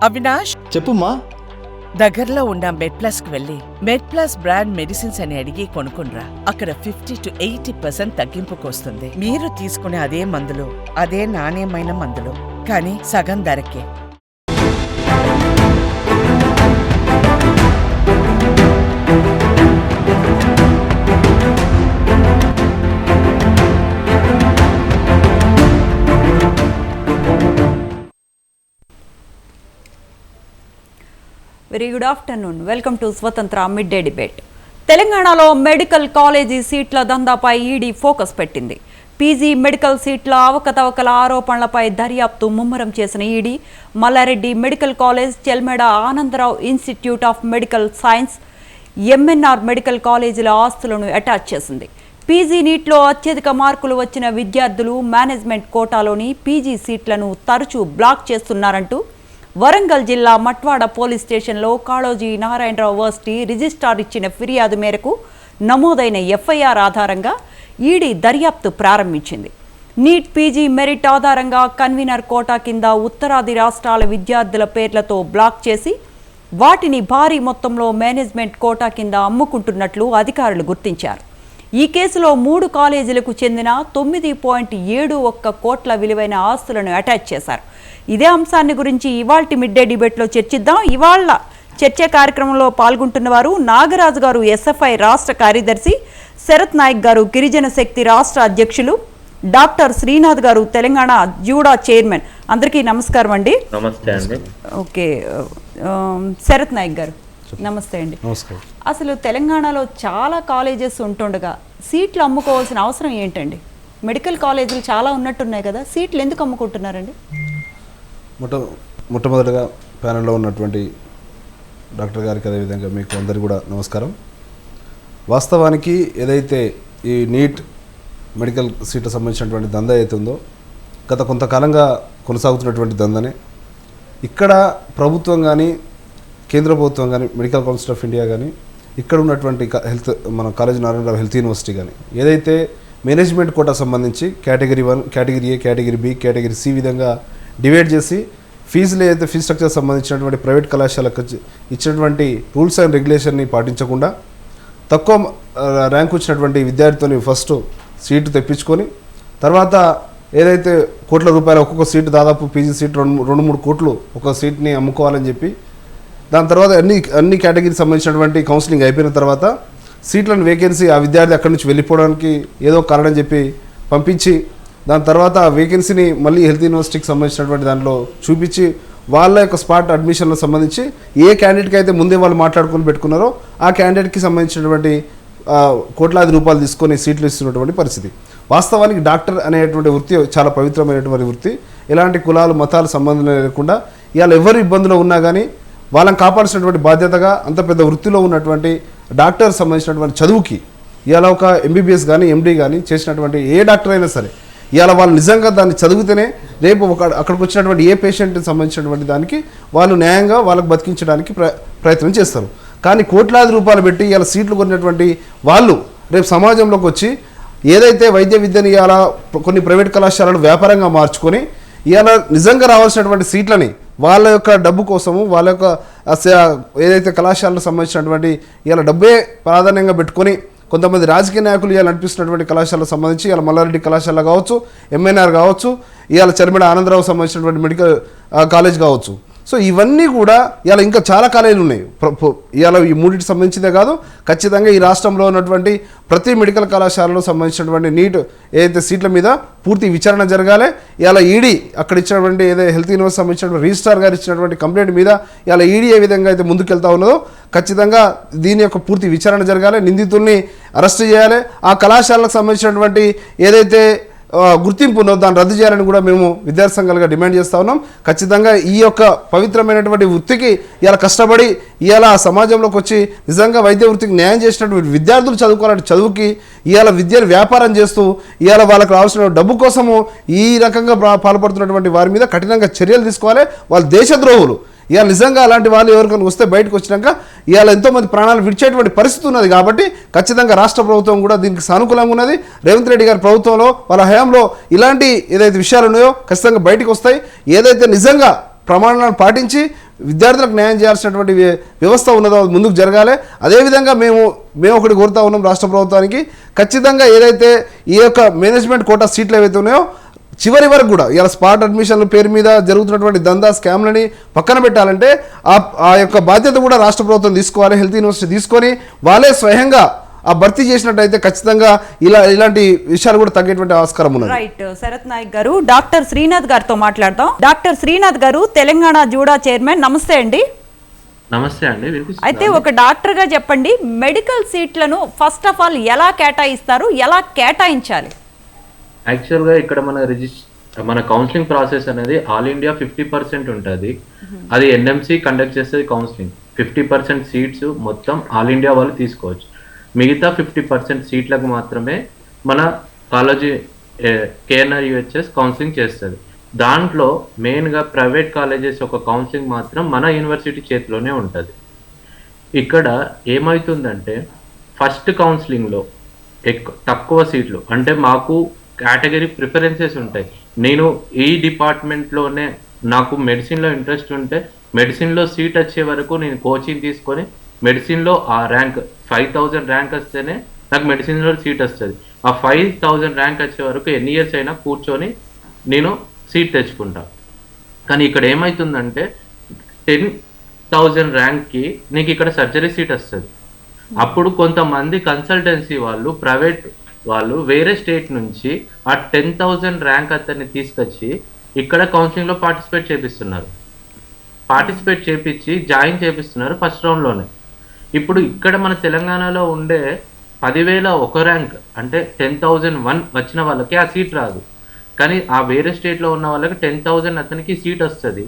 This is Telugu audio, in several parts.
అవినాష్, చెప్పుమా. దగ్గరలో ఉన్న మెడ్ప్లస్ కు వెళ్ళి మెడ్ప్లస్ బ్రాండ్ మెడిసిన్స్ అని అడిగి కొనుక్కునరా. అక్కడ 50 to 80% తగ్గింపుకు వస్తుంది. మీరు తీసుకునే అదే మందులు, అదే నాణ్యమైన మందులు, కానీ సగం ధరకే. Very good afternoon. Welcome to Swatantra mid day debate. తెలంగాణలో మెడికల్ కాలేజీ సీట్ల దందాపై ఈడీ ఫోకస్ పెట్టింది. పీజీ మెడికల్ సీట్ల అవకతవకల ఆరోపణలపై దర్యాప్తు ముమ్మరం చేసిన ED Mallareddy medical college, Chelmeda Anandarao institute of medical science, MNR medical కాలేజీల ఆస్తులను అటాచ్ చేసింది. పీజీ నీట్లో అత్యధిక మార్కులు వచ్చిన విద్యార్థులు మేనేజ్మెంట్ కోటాలోని పీజీ సీట్లను తరచూ బ్లాక్ చేస్తున్నారంటూ వరంగల్ జిల్లా మట్వాడ పోలీస్ స్టేషన్లో కాళోజీ నారాయణరావు వర్సిటీ రిజిస్ట్రార్ ఇచ్చిన ఫిర్యాదు మేరకు నమోదైన ఎఫ్ఐఆర్ ఆధారంగా ఈడీ దర్యాప్తు ప్రారంభించింది. నీట్ పీజీ మెరిట్ ఆధారంగా కన్వీనర్ కోటా కింద ఉత్తరాది రాష్ట్రాల విద్యార్థుల పేర్లతో బ్లాక్ చేసి వాటిని భారీ మొత్తంలో మేనేజ్మెంట్ కోటా కింద అమ్ముకుంటున్నట్లు అధికారులు గుర్తించారు. ఈ కేసులో 3 కాలేజీలకు చెందిన 9.71 కోట్ల విలువైన ఆస్తులను అటాచ్ చేశారు. ఇదే అంశాన్ని గురించి ఇవాల్టి మిడ్ డే డిబేట్లో చర్చిద్దాం. ఇవాళ చర్చా కార్యక్రమంలో పాల్గొంటున్న వారు నాగరాజు గారు, ఎస్ఎఫ్ఐ రాష్ట్ర కార్యదర్శి, శరత్ నాయక్ గారు, గిరిజన శక్తి రాష్ట్ర అధ్యక్షులు, డాక్టర్ శ్రీనాథ్ గారు, తెలంగాణ జూడా చైర్మన్. అందరికీ నమస్కారం అండి. నమస్తే అండి. ఓకే, శరత్ నాయక్ గారు నమస్తే అండి. నమస్కారం. అసలు తెలంగాణలో చాలా కాలేజెస్ ఉంటుండగా సీట్లు అమ్ముకోవాల్సిన అవసరం ఏంటండి? మెడికల్ కాలేజీలు చాలా ఉన్నట్టున్నాయి కదా, సీట్లు ఎందుకు అమ్ముకుంటున్నారండి? మొట్టమొదటిగా ప్యానెల్లో ఉన్నటువంటి డాక్టర్ గారికి, అదేవిధంగా మీకు అందరికీ కూడా నమస్కారం. వాస్తవానికి ఏదైతే ఈ నీట్ మెడికల్ సీట్లకు సంబంధించినటువంటి దందా అయితే ఉందో గత కొంతకాలంగా కొనసాగుతున్నటువంటి దందనే. ఇక్కడ ప్రభుత్వం కానీ, కేంద్ర ప్రభుత్వం కానీ, మెడికల్ కౌన్సిల్ ఆఫ్ ఇండియా కానీ, ఇక్కడ ఉన్నటువంటి మన కాళోజీ నారాయణరావు హెల్త్ యూనివర్సిటీ కానీ ఏదైతే మేనేజ్మెంట్ కోటా సంబంధించి category 1, category A, category B, category C విధంగా డివైడ్ చేసి ఫీజులు ఏదైతే ఫీజు స్ట్రక్చర్ సంబంధించినటువంటి ప్రైవేట్ కళాశాలకు ఇచ్చినటువంటి రూల్స్ అండ్ రెగ్యులేషన్ని పాటించకుండా తక్కువ ర్యాంక్ వచ్చినటువంటి విద్యార్థిని ఫస్ట్ సీటు తెప్పించుకొని తర్వాత ఏదైతే కోట్ల రూపాయల ఒక్కొక్క సీటు, దాదాపు పీజీ సీట్ 2-3 కోట్లు ఒక సీట్ని అమ్ముకోవాలని చెప్పి, దాని తర్వాత అన్ని కేటగిరీకి సంబంధించినటువంటి కౌన్సిలింగ్ అయిపోయిన తర్వాత సీట్లను వేకెన్సీ ఆ విద్యార్థి అక్కడి నుంచి వెళ్ళిపోవడానికి ఏదో కారణం చెప్పి పంపించి, దాని తర్వాత ఆ వేకెన్సీని మళ్ళీ హెల్త్ యూనివర్సిటీకి సంబంధించినటువంటి దాంట్లో చూపించి వాళ్ళ యొక్క స్పాట్ అడ్మిషన్లకు సంబంధించి ఏ క్యాండిడేట్కి అయితే ముందే వాళ్ళు మాట్లాడుకొని పెట్టుకున్నారో ఆ క్యాండిడేట్కి సంబంధించినటువంటి కోట్లాది రూపాయలు తీసుకొని సీట్లు ఇస్తున్నటువంటి పరిస్థితి. వాస్తవానికి డాక్టర్ అనేటువంటి వృత్తి చాలా పవిత్రమైనటువంటి వృత్తి. ఎలాంటి కులాలు మతాలు సంబంధం లేకుండా ఇవాళ ఎవరు ఇబ్బందులో ఉన్నా కానీ వాళ్ళని కాపాడాల్సినటువంటి బాధ్యతగా అంత పెద్ద వృత్తిలో ఉన్నటువంటి డాక్టర్ సంబంధించినటువంటి చదువుకి ఇవాళ ఒక ఎంబీబీఎస్ కానీ, ఎండీ కానీ చేసినటువంటి ఏ డాక్టర్ అయినా సరే ఇవాళ వాళ్ళు నిజంగా దాన్ని చదివితేనే రేపు అక్కడికి వచ్చినటువంటి ఏ పేషెంట్కి సంబంధించినటువంటి దానికి వాళ్ళు న్యాయంగా వాళ్ళకు బతికించడానికి ప్రయత్నం చేస్తారు. కానీ కోట్లాది రూపాయలు పెట్టి ఇవాళ సీట్లు కొన్నటువంటి వాళ్ళు రేపు సమాజంలోకి వచ్చి ఏదైతే వైద్య విద్యని ఇవాళ కొన్ని ప్రైవేట్ కళాశాలలు వ్యాపారంగా మార్చుకొని ఇవాళ నిజంగా రావాల్సినటువంటి సీట్లని వాళ్ళ యొక్క డబ్బు కోసము, వాళ్ళ యొక్క ఏదైతే కళాశాలకు సంబంధించినటువంటి ఇవాళ డబ్బే ప్రాధాన్యంగా పెట్టుకొని కొంతమంది రాజకీయ నాయకులు ఇవాళ నడిపిస్తున్నటువంటి కళాశాలకు సంబంధించి ఇవాళ మల్లారెడ్డి కళాశాల కావచ్చు, ఎంఎన్ఆర్ కావచ్చు, ఇవాళ చెల్మెడ ఆనందరావు సంబంధించినటువంటి మెడికల్ కాలేజ్ కావచ్చు. సో ఇవన్నీ కూడా ఇవాళ ఇంకా చాలా కాలేజీలు ఉన్నాయి. ఇవాళ ఈ మూడింటికి సంబంధించిందే కాదు, ఖచ్చితంగా ఈ రాష్ట్రంలో ఉన్నటువంటి ప్రతి మెడికల్ కళాశాలలో సంబంధించినటువంటి నీట్ ఏదైతే సీట్ల మీద పూర్తి విచారణ జరగాలి. ఇవాళ ఈడీ అక్కడ ఇచ్చినటువంటి ఏదైతే హెల్త్ యూనివర్సిటీ సంబంధించినటువంటి రిజిస్ట్రార్ గారు ఇచ్చినటువంటి కంప్లైంట్ మీద ఇవాళ ఈడీ ఏ విధంగా అయితే ముందుకెళ్తా ఉన్నదో ఖచ్చితంగా దీని యొక్క పూర్తి విచారణ జరగాలి. నిందితుల్ని అరెస్ట్ చేయాలి. ఆ కళాశాలకు సంబంధించినటువంటి ఏదైతే గుర్తింపు ఉన్నదో దాన్ని రద్దు చేయాలని కూడా మేము విద్యార్థి సంఘాలుగా డిమాండ్ చేస్తూ ఉన్నాం. ఖచ్చితంగా ఈ యొక్క పవిత్రమైనటువంటి వృత్తికి ఇవాళ కష్టపడి ఇవాళ సమాజంలోకి వచ్చి నిజంగా వైద్య వృత్తికి న్యాయం చేసినటువంటి విద్యార్థులు చదువుకోవాలంటే చదువుకి ఇవాళ విద్యను వ్యాపారం చేస్తూ ఇవాళ వాళ్ళకి రావాల్సిన డబ్బు కోసము ఈ రకంగా పాల్పడుతున్నటువంటి వారి మీద కఠినంగా చర్యలు తీసుకోవాలి. వాళ్ళు దేశద్రోహులు. ఇవాళ నిజంగా అలాంటి వాళ్ళు ఎవరికైనా వస్తే బయటకు వచ్చినాక ఇవాళ ఎంతోమంది ప్రాణాలు విడిచేటువంటి పరిస్థితి ఉన్నది. కాబట్టి ఖచ్చితంగా రాష్ట్ర ప్రభుత్వం కూడా దీనికి సానుకూలంగా ఉన్నది. రేవంత్ రెడ్డి గారి ప్రభుత్వంలో వాళ్ళ హయాంలో ఇలాంటి ఏదైతే విషయాలు ఉన్నాయో ఖచ్చితంగా బయటకు వస్తాయి. ఏదైతే నిజంగా ప్రమాణాలను పాటించి విద్యార్థులకు న్యాయం చేయాల్సినటువంటి వ్యవస్థ ఉన్నదో ముందుకు జరగాలి. అదేవిధంగా మేము ఒకటి కోరుతా ఉన్నాం రాష్ట్ర ప్రభుత్వానికి, ఖచ్చితంగా ఏదైతే ఈ యొక్క మేనేజ్మెంట్ కోటా సీట్లు ఏవైతే ఉన్నాయో చివరి వరకు కూడా ఇలా స్పాట్ అడ్మిషన్ల పేరు మీద జరుగుతున్నటువంటి దందా స్కామ్లని పక్కన పెట్టాలంటే ఆ యొక్క బాధ్యత కూడా రాష్ట్ర ప్రభుత్వం తీసుకోవాలి. హెల్త్ యూనివర్సిటీ తీసుకొని వాళ్ళే స్వయంగా ఆ భర్తీ చేసినట్టయితే ఖచ్చితంగా ఇలాంటి విషయాలు కూడా తగ్గేటువంటి ఆస్కారం ఉన్నది. రైట్, శరత్ నాయక్ గారు డాక్టర్ శ్రీనాథ్ గారితో మాట్లాడతాం. డాక్టర్ శ్రీనాథ్ గారు, తెలంగాణ జూడా చైర్మన్, నమస్తే అండి. నమస్తే అండి. అయితే ఒక డాక్టర్ గా చెప్పండి, మెడికల్ సీట్లను ఫస్ట్ ఆఫ్ ఆల్ ఎలా కేటాయిస్తారు, ఎలా కేటాయించాలి? యాక్చువల్గా ఇక్కడ మన కౌన్సిలింగ్ ప్రాసెస్ అనేది ఆల్ ఇండియా 50% ఉంటుంది. అది ఎన్ఎంసి కండక్ట్ చేసేది కౌన్సిలింగ్. 50% సీట్స్ మొత్తం ఆల్ ఇండియా వాళ్ళు తీసుకోవచ్చు. మిగతా 50% సీట్లకు మాత్రమే మన కాలేజీ కేఎన్ఆర్ యూహెచ్ఎస్ కౌన్సిలింగ్ చేస్తుంది. దాంట్లో మెయిన్గా ప్రైవేట్ కాలేజెస్ ఒక కౌన్సిలింగ్ మాత్రం మన యూనివర్సిటీ చేతిలోనే ఉంటుంది. ఇక్కడ ఏమవుతుందంటే ఫస్ట్ కౌన్సిలింగ్లో తక్కువ సీట్లు, అంటే మాకు కేటగిరీ ప్రిఫరెన్సెస్ ఉంటాయి. నేను ఈ డిపార్ట్మెంట్లోనే నాకు మెడిసిన్లో ఇంట్రెస్ట్ ఉంటే మెడిసిన్లో సీట్ వచ్చే వరకు నేను కోచింగ్ తీసుకొని మెడిసిన్లో ఆ ర్యాంక్ 5000 ర్యాంక్ వస్తేనే నాకు మెడిసిన్లో సీట్ వస్తుంది. ఆ 5000 ర్యాంక్ వచ్చే వరకు ఎన్ని ఇయర్స్ అయినా కూర్చొని నేను సీట్ తెచ్చుకుంటా. కానీ ఇక్కడ ఏమవుతుందంటే 10,000 ర్యాంక్కి నీకు ఇక్కడ సర్జరీ సీట్ వస్తుంది. అప్పుడు కొంతమంది కన్సల్టెన్సీ వాళ్ళు, ప్రైవేట్ వాళ్ళు వేరే స్టేట్ నుంచి ఆ 10,000 ర్యాంక్ అతన్ని తీసుకొచ్చి ఇక్కడ కౌన్సిలింగ్లో పార్టిసిపేట్ చేపించి జాయిన్ చేపిస్తున్నారు ఫస్ట్ రౌండ్లోనే. ఇప్పుడు ఇక్కడ మన తెలంగాణలో ఉండే 10,001 ర్యాంక్ అంటే 10,001 వచ్చిన వాళ్ళకి ఆ సీట్ రాదు. కానీ ఆ వేరే స్టేట్లో ఉన్న వాళ్ళకి 10,000 అతనికి సీట్ వస్తుంది.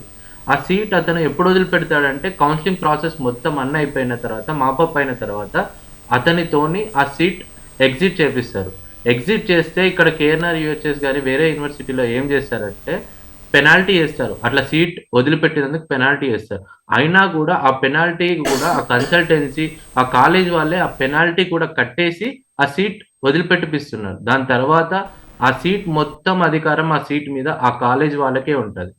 ఆ సీట్ అతను ఎప్పుడు వదిలిపెడతాడంటే కౌన్సిలింగ్ ప్రాసెస్ మొత్తం అన్న అయిపోయిన తర్వాత, మాపప్ అయిన తర్వాత అతనితోని ఆ సీట్ ఎగ్జిట్ చేపిస్తారు. ఎగ్జిట్ చేస్తే ఇక్కడ కేఎన్ఆర్ యూహెచ్ఎస్ కానీ వేరే యూనివర్సిటీలో ఏం చేస్తారంటే పెనాల్టీ వేస్తారు. అట్లా సీట్ వదిలిపెట్టినందుకు పెనాల్టీ వేస్తారు. అయినా కూడా ఆ పెనాల్టీ కూడా ఆ కన్సల్టెన్సీ, ఆ కాలేజ్ వాళ్ళే ఆ పెనాల్టీ కూడా కట్టేసి ఆ సీట్ వదిలిపెట్టిపిస్తున్నారు. దాని తర్వాత ఆ సీట్ మొత్తం అధికారం ఆ సీట్ మీద ఆ కాలేజ్ వాళ్ళకే ఉంటుంది.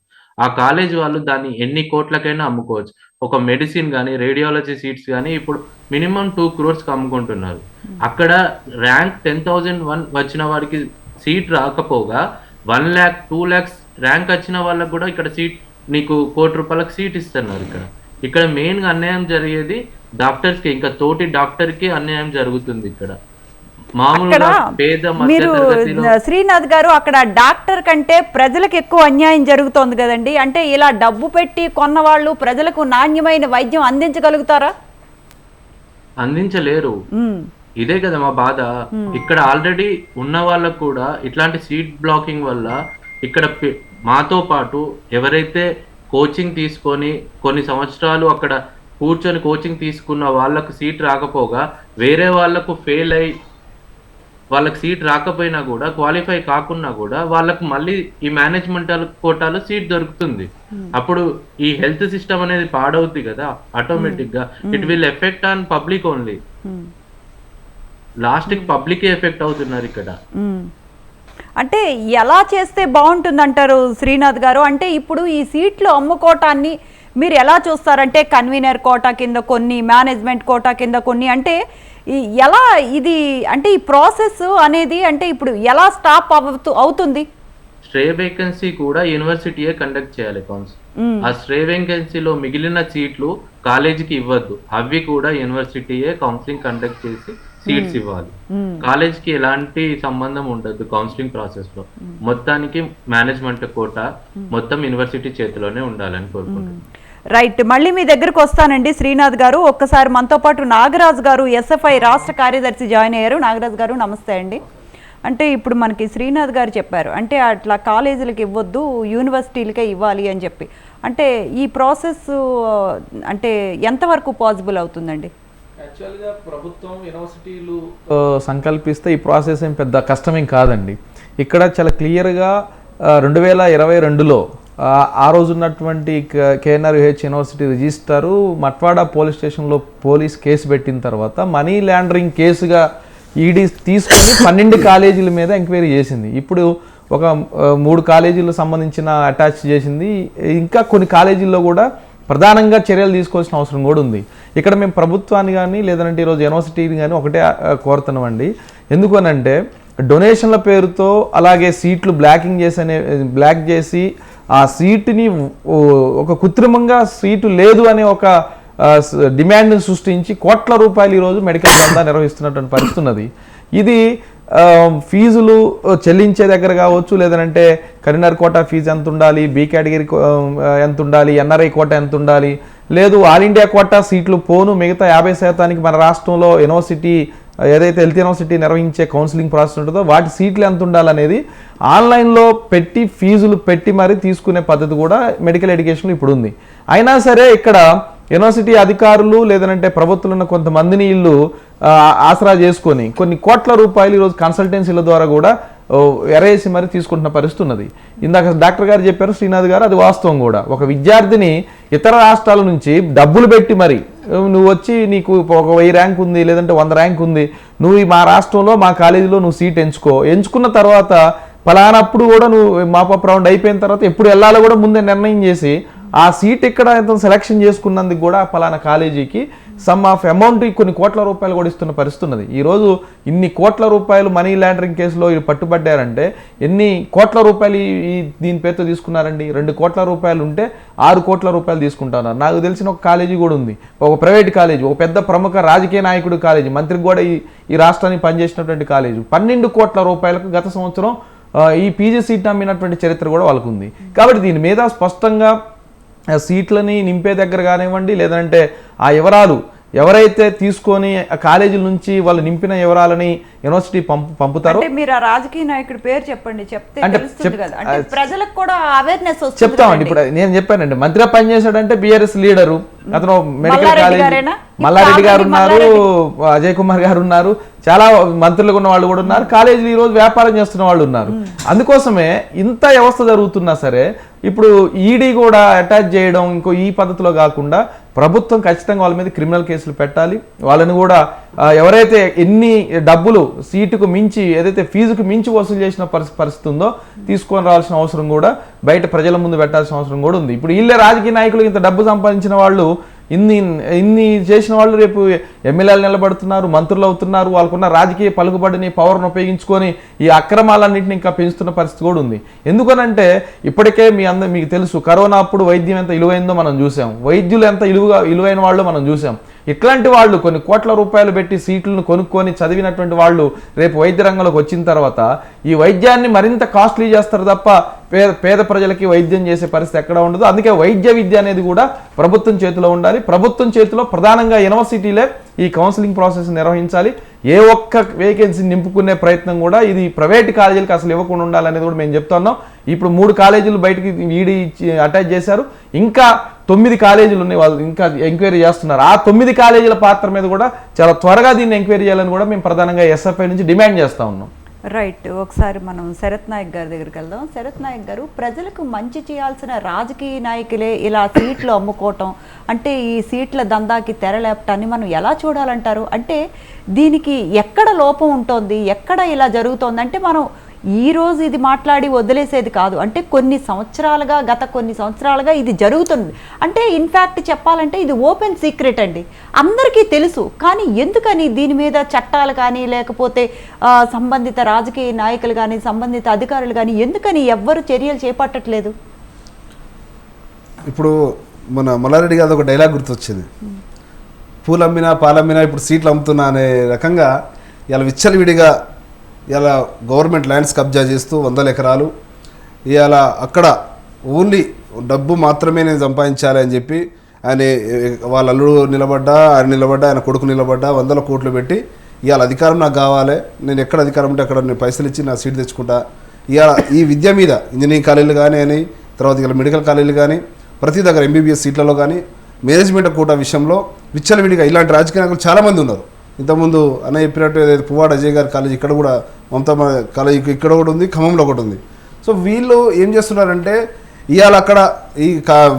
ఆ కాలేజ్ వాళ్ళు దాన్ని ఎన్ని కోట్లకైనా అమ్ముకోవచ్చు. ఒక మెడిసిన్ కానీ రేడియాలజీ సీట్స్ కానీ ఇప్పుడు మినిమం 2 crores అమ్ముకుంటున్నారు. అక్కడ ర్యాంక్ 10,001 వచ్చిన వాడికి సీట్ రాకపోగా 1 lakh 2 lakhs ర్యాంక్ వచ్చిన వాళ్ళకు కూడా ఇక్కడ సీట్, నీకు ₹1,00,00,000 సీట్ ఇస్తున్నారు. ఇక్కడ మెయిన్గా అన్యాయం జరిగేది డాక్టర్స్కి, ఇంకా తోటి డాక్టర్కి అన్యాయం జరుగుతుంది. ఇక్కడ మామూలుగా పేద మీరు శ్రీనాథ్ గారు, అక్కడ డాక్టర్ కంటే ప్రజలకు ఎక్కువ అన్యాయం జరుగుతోంది కదండి. అంటే ఇలా డబ్బు పెట్టి కొన్న వాళ్ళు ప్రజలకు నాణ్యమైన వైద్యం అందించగలుగుతారా? అందించలేరు. ఇదే కదా మా బాధ. ఇక్కడ ఆల్రెడీ ఉన్న వాళ్ళకు కూడా ఇట్లాంటి సీట్ బ్లాకింగ్ వల్ల ఇక్కడ మాతో పాటు ఎవరైతే కోచింగ్ తీసుకొని కొన్ని సంవత్సరాలు అక్కడ కూర్చొని కోచింగ్ తీసుకున్న వాళ్ళకు సీట్ రాకపోగా వేరే వాళ్ళకు ఫెయిల్ అయి వాళ్ళకి సీట్ రాకపోయినా కూడా, క్వాలిఫై కాకున్నా కూడా వాళ్ళకు మళ్ళీ ఈ మేనేజ్మెంట్ కోటాలో సీట్ దొరుకుతుంది. అప్పుడు ఈ హెల్త్ సిస్టమ్ అనేది పాడవుద్ది కదా ఆటోమేటిక్ గా. It will effect on public only. Last కి పబ్లిక్ ఎఫెక్ట్ అవుతున్నారు ఇక్కడ. అంటే ఎలా చేస్తే బాగుంటుంది అంటారు శ్రీనాథ్ గారు? అంటే ఇప్పుడు ఈ సీట్లు అమ్ముకోవటాన్ని మీరు ఎలా చూస్తారంటే కన్వీనర్ కోటా కింద కొన్ని, మేనేజ్మెంట్ కోటా కింద కొన్ని, అంటే ఎలా ఇది, అంటే ఈ ప్రాసెస్ అనేది అంటే ఇప్పుడు ఎలా స్టాప్ అవుతుంది? స్ట్రే వేకెన్సీ కూడా యూనివర్సిటీయే కండక్ట్ చేయాలి కౌన్సిల్. ఆ స్ట్రే వేకెన్సీలో మిగిలిన సీట్లు కాలేజీకి ఇవ్వద్దు. అవి కూడా యూనివర్సిటీయే కౌన్సిలింగ్ కండక్ట్ చేసి సీట్స్ ఇవ్వాలి. కాలేజ్ కి ఎలాంటి సంబంధం ఉండదు కౌన్సిలింగ్ ప్రాసెస్ లో. మొత్తానికి మేనేజ్మెంట్ కోటా మొత్తం యూనివర్సిటీ చేతిలోనే ఉండాలని కోరుకుంటున్నాను. రైట్, మళ్ళీ మీ దగ్గరకు వస్తానండి శ్రీనాథ్ గారు. ఒక్కసారి మనతో పాటు నాగరాజ్ గారు, ఎస్ఎఫ్ఐ రాష్ట్ర కార్యదర్శి జాయిన్ అయ్యారు. నాగరాజ్ గారు నమస్తే అండి. అంటే ఇప్పుడు మనకి శ్రీనాథ్ గారు చెప్పారు, అంటే అట్లా కాలేజీలకు ఇవ్వద్దు, యూనివర్సిటీలకే ఇవ్వాలి అని చెప్పి. అంటే ఈ ప్రాసెస్ అంటే ఎంతవరకు పాసిబుల్ అవుతుందండి? యాక్చువల్గా ప్రభుత్వం యూనివర్సిటీలు సంకల్పిస్తే ఈ ప్రాసెస్ ఏం పెద్ద కష్టమేం కాదండి. ఇక్కడ చాలా క్లియర్గా 2022లో ఆ రోజు ఉన్నటువంటి కేఎన్ఆర్యుహెచ్ యూనివర్సిటీ రిజిస్ట్రారు మట్వాడా పోలీస్ స్టేషన్లో పోలీస్ కేసు పెట్టిన తర్వాత మనీ లాండరింగ్ కేసుగా ఈడీ తీసుకొని 12 కాలేజీల మీద ఎంక్వైరీ చేసింది. ఇప్పుడు ఒక 3 కాలేజీలకు సంబంధించిన అటాచ్ చేసింది. ఇంకా కొన్ని కాలేజీల్లో కూడా ప్రధానంగా చర్యలు తీసుకోవాల్సిన అవసరం కూడా ఉంది. ఇక్కడ మేము ప్రభుత్వాన్ని కానీ లేదంటే ఈరోజు యూనివర్సిటీని కానీ ఒకటే కోరుతున్నామండి. ఎందుకు అనంటే డొనేషన్ల పేరుతో అలాగే సీట్లు బ్లాక్ చేసి ఆ సీటుని ఒక కృత్రిమంగా సీటు లేదు అనే ఒక డిమాండ్ని సృష్టించి కోట్ల రూపాయలు ఈరోజు మెడికల్ దందా నిర్వహిస్తున్నటువంటి పరిస్థితి ఉన్నది. ఇది ఫీజులు చెల్లించే దగ్గర కావచ్చు, లేదంటే కరీంనగర్ కోటా ఫీజు ఎంత ఉండాలి, బి కేటగిరీ ఎంత ఉండాలి, ఎన్ఆర్ఐ కోటా ఎంత ఉండాలి, లేదు ఆల్ ఇండియా కోటా సీట్లు పోను మిగతా 50% మన రాష్ట్రంలో యూనివర్సిటీ ఏదైతే హెల్త్ యూనివర్సిటీ నిర్వహించే కౌన్సిలింగ్ ప్రాసెస్ ఉంటుందో వాటి సీట్లు ఎంత ఉండాలనేది ఆన్లైన్లో పెట్టి ఫీజులు పెట్టి మరీ తీసుకునే పద్ధతి కూడా మెడికల్ ఎడ్యుకేషన్లో ఇప్పుడు ఉంది. అయినా సరే ఇక్కడ యూనివర్సిటీ అధికారులు లేదంటే ప్రభుత్వంలో ఉన్న కొంతమందిని వీళ్ళు ఆసరా చేసుకొని కొన్ని కోట్ల రూపాయలు ఈరోజు కన్సల్టెన్సీల ద్వారా కూడా ఎరేసి మరి తీసుకుంటున్న పరిస్థితి ఉన్నది. ఇందాక డాక్టర్ గారు చెప్పారు, శ్రీనాథ్ గారు, అది వాస్తవం కూడా. ఒక విద్యార్థిని ఇతర రాష్ట్రాల నుంచి డబ్బులు పెట్టి మరి నువ్వు వచ్చి నీకు ఒక 1000 ర్యాంక్ ఉంది లేదంటే 100 ర్యాంక్ ఉంది, నువ్వు మా రాష్ట్రంలో మా కాలేజీలో నువ్వు సీట్ ఎంచుకున్న తర్వాత పలానప్పుడు కూడా నువ్వు మాపప్ రౌండ్ అయిపోయిన తర్వాత ఎప్పుడు వెళ్ళాలో కూడా ముందే నిర్ణయం చేసి ఆ సీట్ ఇక్కడ సెలక్షన్ చేసుకున్నందుకు కూడా పలానా కాలేజీకి సమ్ ఆఫ్ అమౌంట్ కొన్ని కోట్ల రూపాయలు కూడా ఇస్తున్న పరిస్థితి ఉన్నది. ఈరోజు ఇన్ని కోట్ల రూపాయలు మనీ లాండరింగ్ కేసులో పట్టుబడ్డారంటే ఎన్ని కోట్ల రూపాయలు దీని పేరుతో తీసుకున్నారండి? 2 కోట్ల రూపాయలు ఉంటే 6 కోట్ల రూపాయలు తీసుకుంటున్నారు. నాకు తెలిసిన ఒక కాలేజీ కూడా ఉంది, ఒక ప్రైవేట్ కాలేజీ, ఒక పెద్ద ప్రముఖ రాజకీయ నాయకుడు కాలేజీ, మంత్రికి కూడా ఈ రాష్ట్రానికి పనిచేసినటువంటి కాలేజీ 12 కోట్ల రూపాయలకు గత సంవత్సరం ఈ పీజీ సీట్ అమ్మినటువంటి చరిత్ర కూడా వాళ్ళకు ఉంది. కాబట్టి దీని మీద స్పష్టంగా సీట్లని నింపే దగ్గర కానివ్వండి, లేదంటే ఆ వివరాలు ఎవరైతే తీసుకొని ఆ కాలేజీల నుంచి వాళ్ళు నింపిన వివరాలని యూనివర్సిటీ పంపుతారో, మీరు ఆ రాజకీయ నాయకుడి పేరు చెప్పండి, చెప్తే తెలుస్తుంది కదా, అంటే ప్రజలకు కూడా అవేర్నెస్ వస్తుంది. చెప్తామండి. ఇప్పుడు నేను చెప్పానండి, మంత్రిగా పనిచేశాడంటే బీఆర్ఎస్ లీడరు, అతను మెడికల్ కాలేజ్ మల్లారెడ్డి గారు ఉన్నారు, అజయ్ కుమార్ గారు ఉన్నారు, చాలా మంత్రులుగా ఉన్న వాళ్ళు కూడా ఉన్నారు, కాలేజీలు ఈ రోజు వ్యాపారం చేస్తున్న వాళ్ళు ఉన్నారు. అందుకోసమే ఇంత వ్యవస్థ జరుగుతున్నా సరే ఇప్పుడు ఈడీ కూడా అటాచ్ చేయడం ఇంకో ఈ పద్ధతిలో కాకుండా ప్రభుత్వం ఖచ్చితంగా వాళ్ళ మీద క్రిమినల్ కేసులు పెట్టాలి. వాళ్ళని కూడా ఎవరైతే ఎన్ని డబ్బులు సీటుకు మించి ఏదైతే ఫీజుకు మించి వసూలు చేసిన పరిస్థితి ఉందో తీసుకొని రావాల్సిన అవసరం కూడా బయట ప్రజల ముందు పెట్టాల్సిన అవసరం కూడా ఉంది. ఇప్పుడు వీళ్ళే రాజకీయ నాయకులు ఇంత డబ్బు సంపాదించిన వాళ్ళు ఇన్ని చేసిన వాళ్ళు రేపు ఎమ్మెల్యేలు నిలబడుతున్నారు, మంత్రులు అవుతున్నారు, వాళ్ళకున్న రాజకీయ పలుకుబడిని పవర్ను ఉపయోగించుకొని ఈ అక్రమాలన్నింటినీ ఇంకా పెంచుతున్న పరిస్థితి కూడా ఉంది. ఎందుకనంటే ఇప్పటికే మీకు తెలుసు, కరోనా అప్పుడు వైద్యం ఎంత విలువైందో మనం చూసాం, వైద్యులు ఎంత విలువైన వాళ్ళు మనం చూసాం. ఇట్లాంటి వాళ్ళు కొన్ని కోట్ల రూపాయలు పెట్టి సీట్లను కొనుక్కొని చదివినటువంటి వాళ్ళు రేపు వైద్య రంగంలోకి వచ్చిన తర్వాత ఈ వైద్యాన్ని మరింత కాస్ట్లీ చేస్తారు తప్ప పేద ప్రజలకి వైద్యం చేసే పరిస్థితి ఎక్కడ ఉండదు. అందుకే వైద్య విద్య అనేది కూడా ప్రభుత్వం చేతిలో ఉండాలి. ప్రభుత్వం చేతిలో ప్రధానంగా యూనివర్సిటీలే ఈ కౌన్సిలింగ్ ప్రాసెస్ నిర్వహించాలి. ఏ ఒక్క వేకెన్సీ నింపుకునే ప్రయత్నం కూడా ఇది ప్రైవేట్ కాలేజీలకు అసలు ఇవ్వకుండా ఉండాలనేది కూడా మేము చెప్తున్నాం. ఇప్పుడు 3 కాలేజీలు బయటికి ఈడీ అటాచ్ చేశారు, ఇంకా 9 కాలేజీలు ఉన్నాయి, వాళ్ళు ఇంకా ఎంక్వైరీ చేస్తున్నారు. ఆ 9 కాలేజీల పాత్ర మీద కూడా చాలా త్వరగా దీన్ని ఎంక్వైరీ చేయాలని కూడా మేము ప్రధానంగా ఎస్ఎఫ్ఐ నుంచి డిమాండ్ చేస్తూ ఉన్నాం. రైట్, ఒకసారి మనం శరత్ నాయక్ గారి దగ్గరికి వెళ్దాం. శరత్ నాయక్ గారు, ప్రజలకు మంచి చేయాల్సిన రాజకీయ నాయకులే ఇలా సీట్లు అమ్ముకోవటం, అంటే ఈ సీట్ల దందాకి తెరలేపటాన్ని మనం ఎలా చూడాలంటారు? అంటే దీనికి ఎక్కడ లోపం ఉంటుంది, ఎక్కడ ఇలా జరుగుతోంది? అంటే మనం ఈ రోజు ఇది మాట్లాడి వదిలేసేది కాదు, అంటే గత కొన్ని సంవత్సరాలుగా ఇది జరుగుతుంది. అంటే ఇన్ఫ్యాక్ట్ చెప్పాలంటే ఇది ఓపెన్ సీక్రెట్ అండి, అందరికీ తెలుసు. కానీ ఎందుకని దీని మీద చట్టాలు కానీ లేకపోతే సంబంధిత రాజకీయ నాయకులు కానీ సంబంధిత అధికారులు కానీ ఎందుకని ఎవ్వరు చర్యలు చేపట్టట్లేదు? ఇప్పుడు మన మల్లారెడ్డి గారు ఒక డైలాగ్ గుర్తొచ్చింది, పూలు అమ్మినా పాలమ్మినా ఇప్పుడు సీట్లు అమ్ముతున్నా అనే రకంగా ఇలా విచ్చలవిడిగా ఇలా గవర్నమెంట్ ల్యాండ్స్ కబ్జా చేస్తూ 100 ఎకరాలు ఇలా అక్కడ ఓన్లీ డబ్బు మాత్రమే నేను సంపాదించాలి అని చెప్పి ఆయన వాళ్ళ అల్లుడు నిలబడ్డా, ఆయన కొడుకు నిలబడ్డా 100 కోట్లు పెట్టి ఇవాళ అధికారం నాకు కావాలి, నేను ఎక్కడ అధికారం ఉంటే అక్కడ నేను పైసలు ఇచ్చి నా సీట్ తెచ్చుకుంటా. ఇవాళ ఈ విద్య మీద ఇంజనీరింగ్ కాలేజీలు కానీ అని తర్వాత ఇలా మెడికల్ కాలేజీలు కానీ ప్రతి దగ్గర ఎంబీబీఎస్ సీట్లలో కానీ మేనేజ్మెంట్ కోటా విషయంలో విచ్చలవిడిగా ఇలాంటి రాజకీయ నాయకులు చాలామంది ఉన్నారు. ఇంతకుముందు అన్న చెప్పినట్టు ఏదైతే పువ్వాడ అజయ్ గారి కాలేజ్ ఇక్కడ కూడా, మమతా కాలేజ్ ఇక్కడ కూడా ఉంది, ఖమ్మంలో ఒకటి ఉంది. సో వీళ్ళు ఏం చేస్తున్నారంటే ఇవాళ అక్కడ ఈ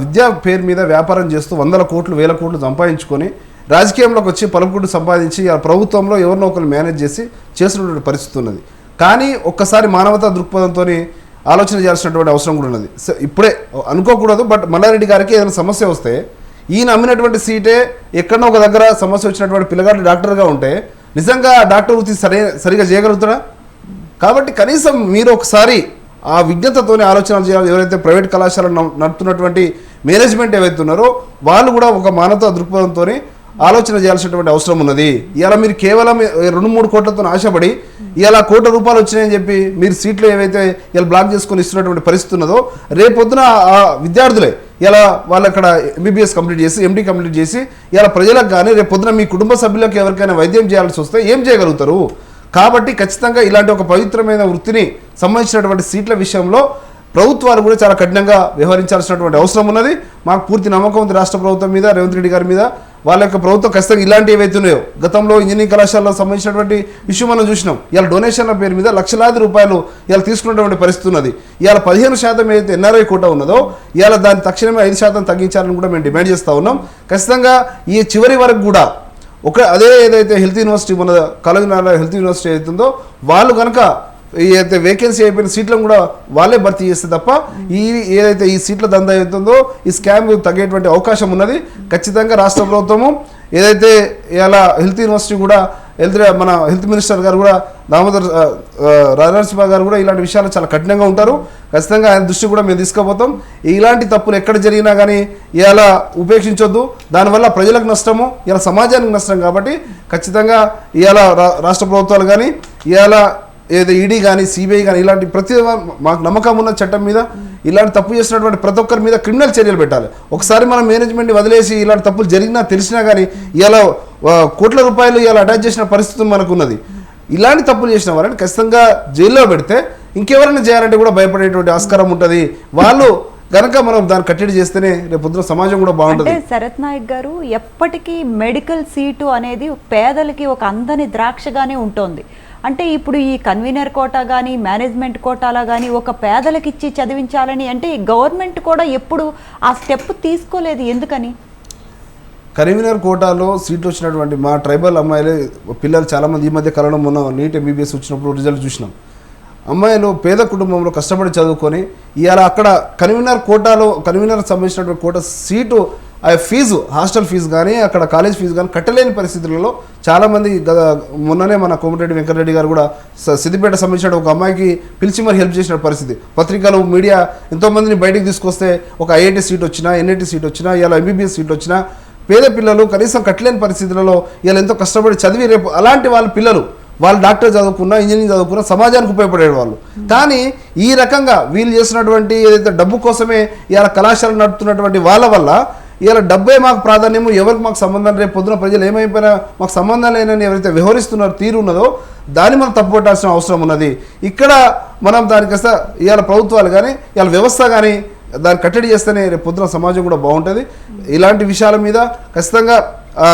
విద్యా పేరు మీద వ్యాపారం చేస్తూ 100 కోట్లు 1000 కోట్లు సంపాదించుకొని రాజకీయంలోకి వచ్చి పలుకుడు సంపాదించి ఆ ప్రభుత్వంలో ఎవరినో ఒకరు మేనేజ్ చేసి చేస్తున్నటువంటి పరిస్థితి ఉన్నది. కానీ ఒక్కసారి మానవతా దృక్పథంతో ఆలోచన చేయాల్సినటువంటి అవసరం కూడా ఉన్నది. ఇప్పుడే అనుకోకూడదు, బట్ మల్లారెడ్డి గారికి ఏదైనా సమస్య వస్తే ఈయన అమ్మినటువంటి సీటే ఎక్కడో ఒక దగ్గర సమస్య వచ్చినటువంటి పిల్లగాడు డాక్టర్గా ఉంటే నిజంగా డాక్టర్ వృత్తి సరిగా చేయగలుగుతాడా? కాబట్టి కనీసం మీరు ఒకసారి ఆ విజ్ఞతతోనే ఆలోచనలు చేయాలి. ఎవరైతే ప్రైవేట్ కళాశాలను నడుపుతున్నటువంటి మేనేజ్మెంట్ ఏవైతే ఉన్నారో వాళ్ళు కూడా ఒక మానవతా దృక్పథంతో ఆలోచన చేయాల్సినటువంటి అవసరం ఉన్నది. ఇలా మీరు కేవలం 2-3 కోట్లతో ఆశపడి ఇలా ₹1 కోట్ల వచ్చినాయని చెప్పి మీరు సీట్లు ఏవైతే ఇలా బ్లాక్ చేసుకొని ఇస్తున్నటువంటి పరిస్థితి ఉన్నదో, రేపొద్దున ఆ విద్యార్థులే ఇలా వాళ్ళు అక్కడ MBBS కంప్లీట్ చేసి MD కంప్లీట్ చేసి ఇలా ప్రజలకు కానీ రేపొద్దున మీ కుటుంబ సభ్యులకు ఎవరికైనా వైద్యం చేయాల్సి వస్తే ఏం చేయగలుగుతారు? కాబట్టి ఖచ్చితంగా ఇలాంటి ఒక పవిత్రమైన వృత్తిని సంబంధించినటువంటి సీట్ల విషయంలో ప్రభుత్వాలు కూడా చాలా కఠినంగా వ్యవహరించాల్సినటువంటి అవసరం ఉన్నది. మాకు పూర్తి నమ్మకం ఉంది రాష్ట్ర ప్రభుత్వం మీద, రేవంత్ రెడ్డి గారి మీద. వాళ్ళ యొక్క ప్రభుత్వం ఖచ్చితంగా ఇలాంటివి ఏవైతే ఉన్నాయో, గతంలో ఇంజనీరింగ్ కళాశాలకు సంబంధించినటువంటి ఇష్యూ మనం చూసినాం. ఇవాళ డొనేషన్ల పేరు మీద లక్షలాది రూపాయలు ఇవాళ తీసుకున్నటువంటి పరిస్థితి ఉన్నది. ఇవాళ 15% ఏదైతే NRI కోటా ఉన్నదో ఇవాళ దాన్ని తక్షణమే 5% తగ్గించాలని కూడా మేము డిమాండ్ చేస్తూ ఉన్నాం. ఖచ్చితంగా ఈ చివరి వరకు కూడా అదే ఏదైతే హెల్త్ యూనివర్సిటీ మన కలగనాల హెల్త్ యూనివర్సిటీ అవుతుందో వాళ్ళు కనుక ఏదైతే వేకెన్సీ అయిపోయిన సీట్లను కూడా వాళ్ళే భర్తీ చేస్తే తప్ప ఏదైతే ఈ సీట్ల దందా అవుతుందో ఈ స్కామ్ తగ్గేటువంటి అవకాశం ఉన్నది. ఖచ్చితంగా రాష్ట్ర ప్రభుత్వము ఏదైతే ఇలా హెల్త్ యూనివర్సిటీ కూడా మన హెల్త్ మినిస్టర్ గారు కూడా దామోదర్ రాజనరసింహ గారు కూడా ఇలాంటి విషయాలు చాలా కఠినంగా ఉంటారు. ఖచ్చితంగా ఆయన దృష్టి కూడా మేము తీసుకుపోతాం. ఇలాంటి తప్పులు ఎక్కడ జరిగినా కానీ ఇలా ఉపేక్షించొద్దు. దానివల్ల ప్రజలకు నష్టము, ఇలా సమాజానికి నష్టం. కాబట్టి ఖచ్చితంగా ఇవాళ రాష్ట్ర ప్రభుత్వాలు కానీ ఇవాళ ఏదో ఈడీ కానీ సిబిఐ కానీ ఇలాంటి ప్రతి మాకు నమ్మకం ఉన్న చట్టం మీద ఇలాంటి తప్పు చేసినటువంటి ప్రతి ఒక్కరి మీద క్రిమినల్ చర్యలు పెట్టాలి. ఒకసారి మనం మేనేజ్మెంట్ని వదిలేసి ఇలాంటి తప్పులు జరిగినా తెలిసినా కానీ ఇలా కోట్ల రూపాయలు ఇలా అటాచ్ చేసిన పరిస్థితి మనకు ఉన్నది. ఇలాంటి తప్పులు చేసిన వాళ్ళని ఖచ్చితంగా జైల్లో పెడితే ఇంకెవరైనా చేయాలంటే కూడా భయపడేటువంటి ఆస్కారం ఉంటుంది. వాళ్ళు కనుక మనం దాన్ని కట్టడి చేస్తేనే రేపు పొద్దున సమాజం కూడా బాగుంటుంది. శరత్ నాయక్ గారు, ఎప్పటికీ మెడికల్ సీటు అనేది పేదలకి ఒక అందని ద్రాక్షగానే ఉంటుంది. అంటే ఇప్పుడు ఈ కన్వీనర్ కోటా కానీ మేనేజ్మెంట్ కోటాలా కానీ ఒక పేదలకు ఇచ్చి చదివించాలని అంటే గవర్నమెంట్ కూడా ఎప్పుడు ఆ స్టెప్ తీసుకోలేదు. ఎందుకని? కన్వీనర్ కోటాలో సీట్లు వచ్చినటువంటి మా ట్రైబల్ అమ్మాయిలే పిల్లలు చాలామంది ఈ మధ్య కాలంలో మొన్న నీట్ MBBS వచ్చినప్పుడు రిజల్ట్ చూసినాం. అమ్మాయిలు పేద కుటుంబంలో కష్టపడి చదువుకొని ఇవాళ అక్కడ కన్వీనర్ సంబంధించినటువంటి కోట సీటు ఆ ఫీజు, హాస్టల్ ఫీజు కానీ అక్కడ కాలేజ్ ఫీజు కానీ కట్టలేని పరిస్థితులలో చాలామంది మొన్ననే మన కోమటిరెడ్డి వెంకటరెడ్డి గారు కూడా సిద్దిపేట సంబంధించిన ఒక అమ్మాయికి పిలిచి మరి హెల్ప్ చేసిన పరిస్థితి. పత్రికలు మీడియా ఎంతోమందిని బయటికి తీసుకొస్తే ఒక IIT సీట్ వచ్చినా, NIT సీట్ వచ్చినా, ఇలా MBBS సీట్ వచ్చినా పేద పిల్లలు కనీసం కట్టలేని పరిస్థితులలో ఇలా ఎంతో కష్టపడి చదివి రేపు అలాంటి వాళ్ళ పిల్లలు వాళ్ళు డాక్టర్ చదువుకున్నా, ఇంజనీరింగ్ చదువుకున్నా సమాజానికి ఉపయోగపడే వాళ్ళు. కానీ ఈ రకంగా వీళ్ళు చేసినటువంటి ఏదైతే డబ్బు కోసమే ఇలా కళాశాల నడుపుతున్నటువంటి వాళ్ళ వల్ల ఇలా డబ్బే మాకు ప్రాధాన్యము, ఎవరికి మాకు సంబంధం, రేపు పొద్దున ప్రజలు ఏమైపోయినా మాకు సంబంధం లేనని ఎవరైతే వ్యవహరిస్తున్నారో తీరు ఉన్నదో దాన్ని మనం తప్పుపట్టాల్సిన అవసరం ఉన్నది. ఇక్కడ మనం దానికస్త ఇవాళ ప్రభుత్వాలు కానీ ఇవాళ వ్యవస్థ కానీ దాన్ని కట్టడి చేస్తేనే రేపు పొద్దున సమాజం కూడా బాగుంటుంది. ఇలాంటి విషయాల మీద ఖచ్చితంగా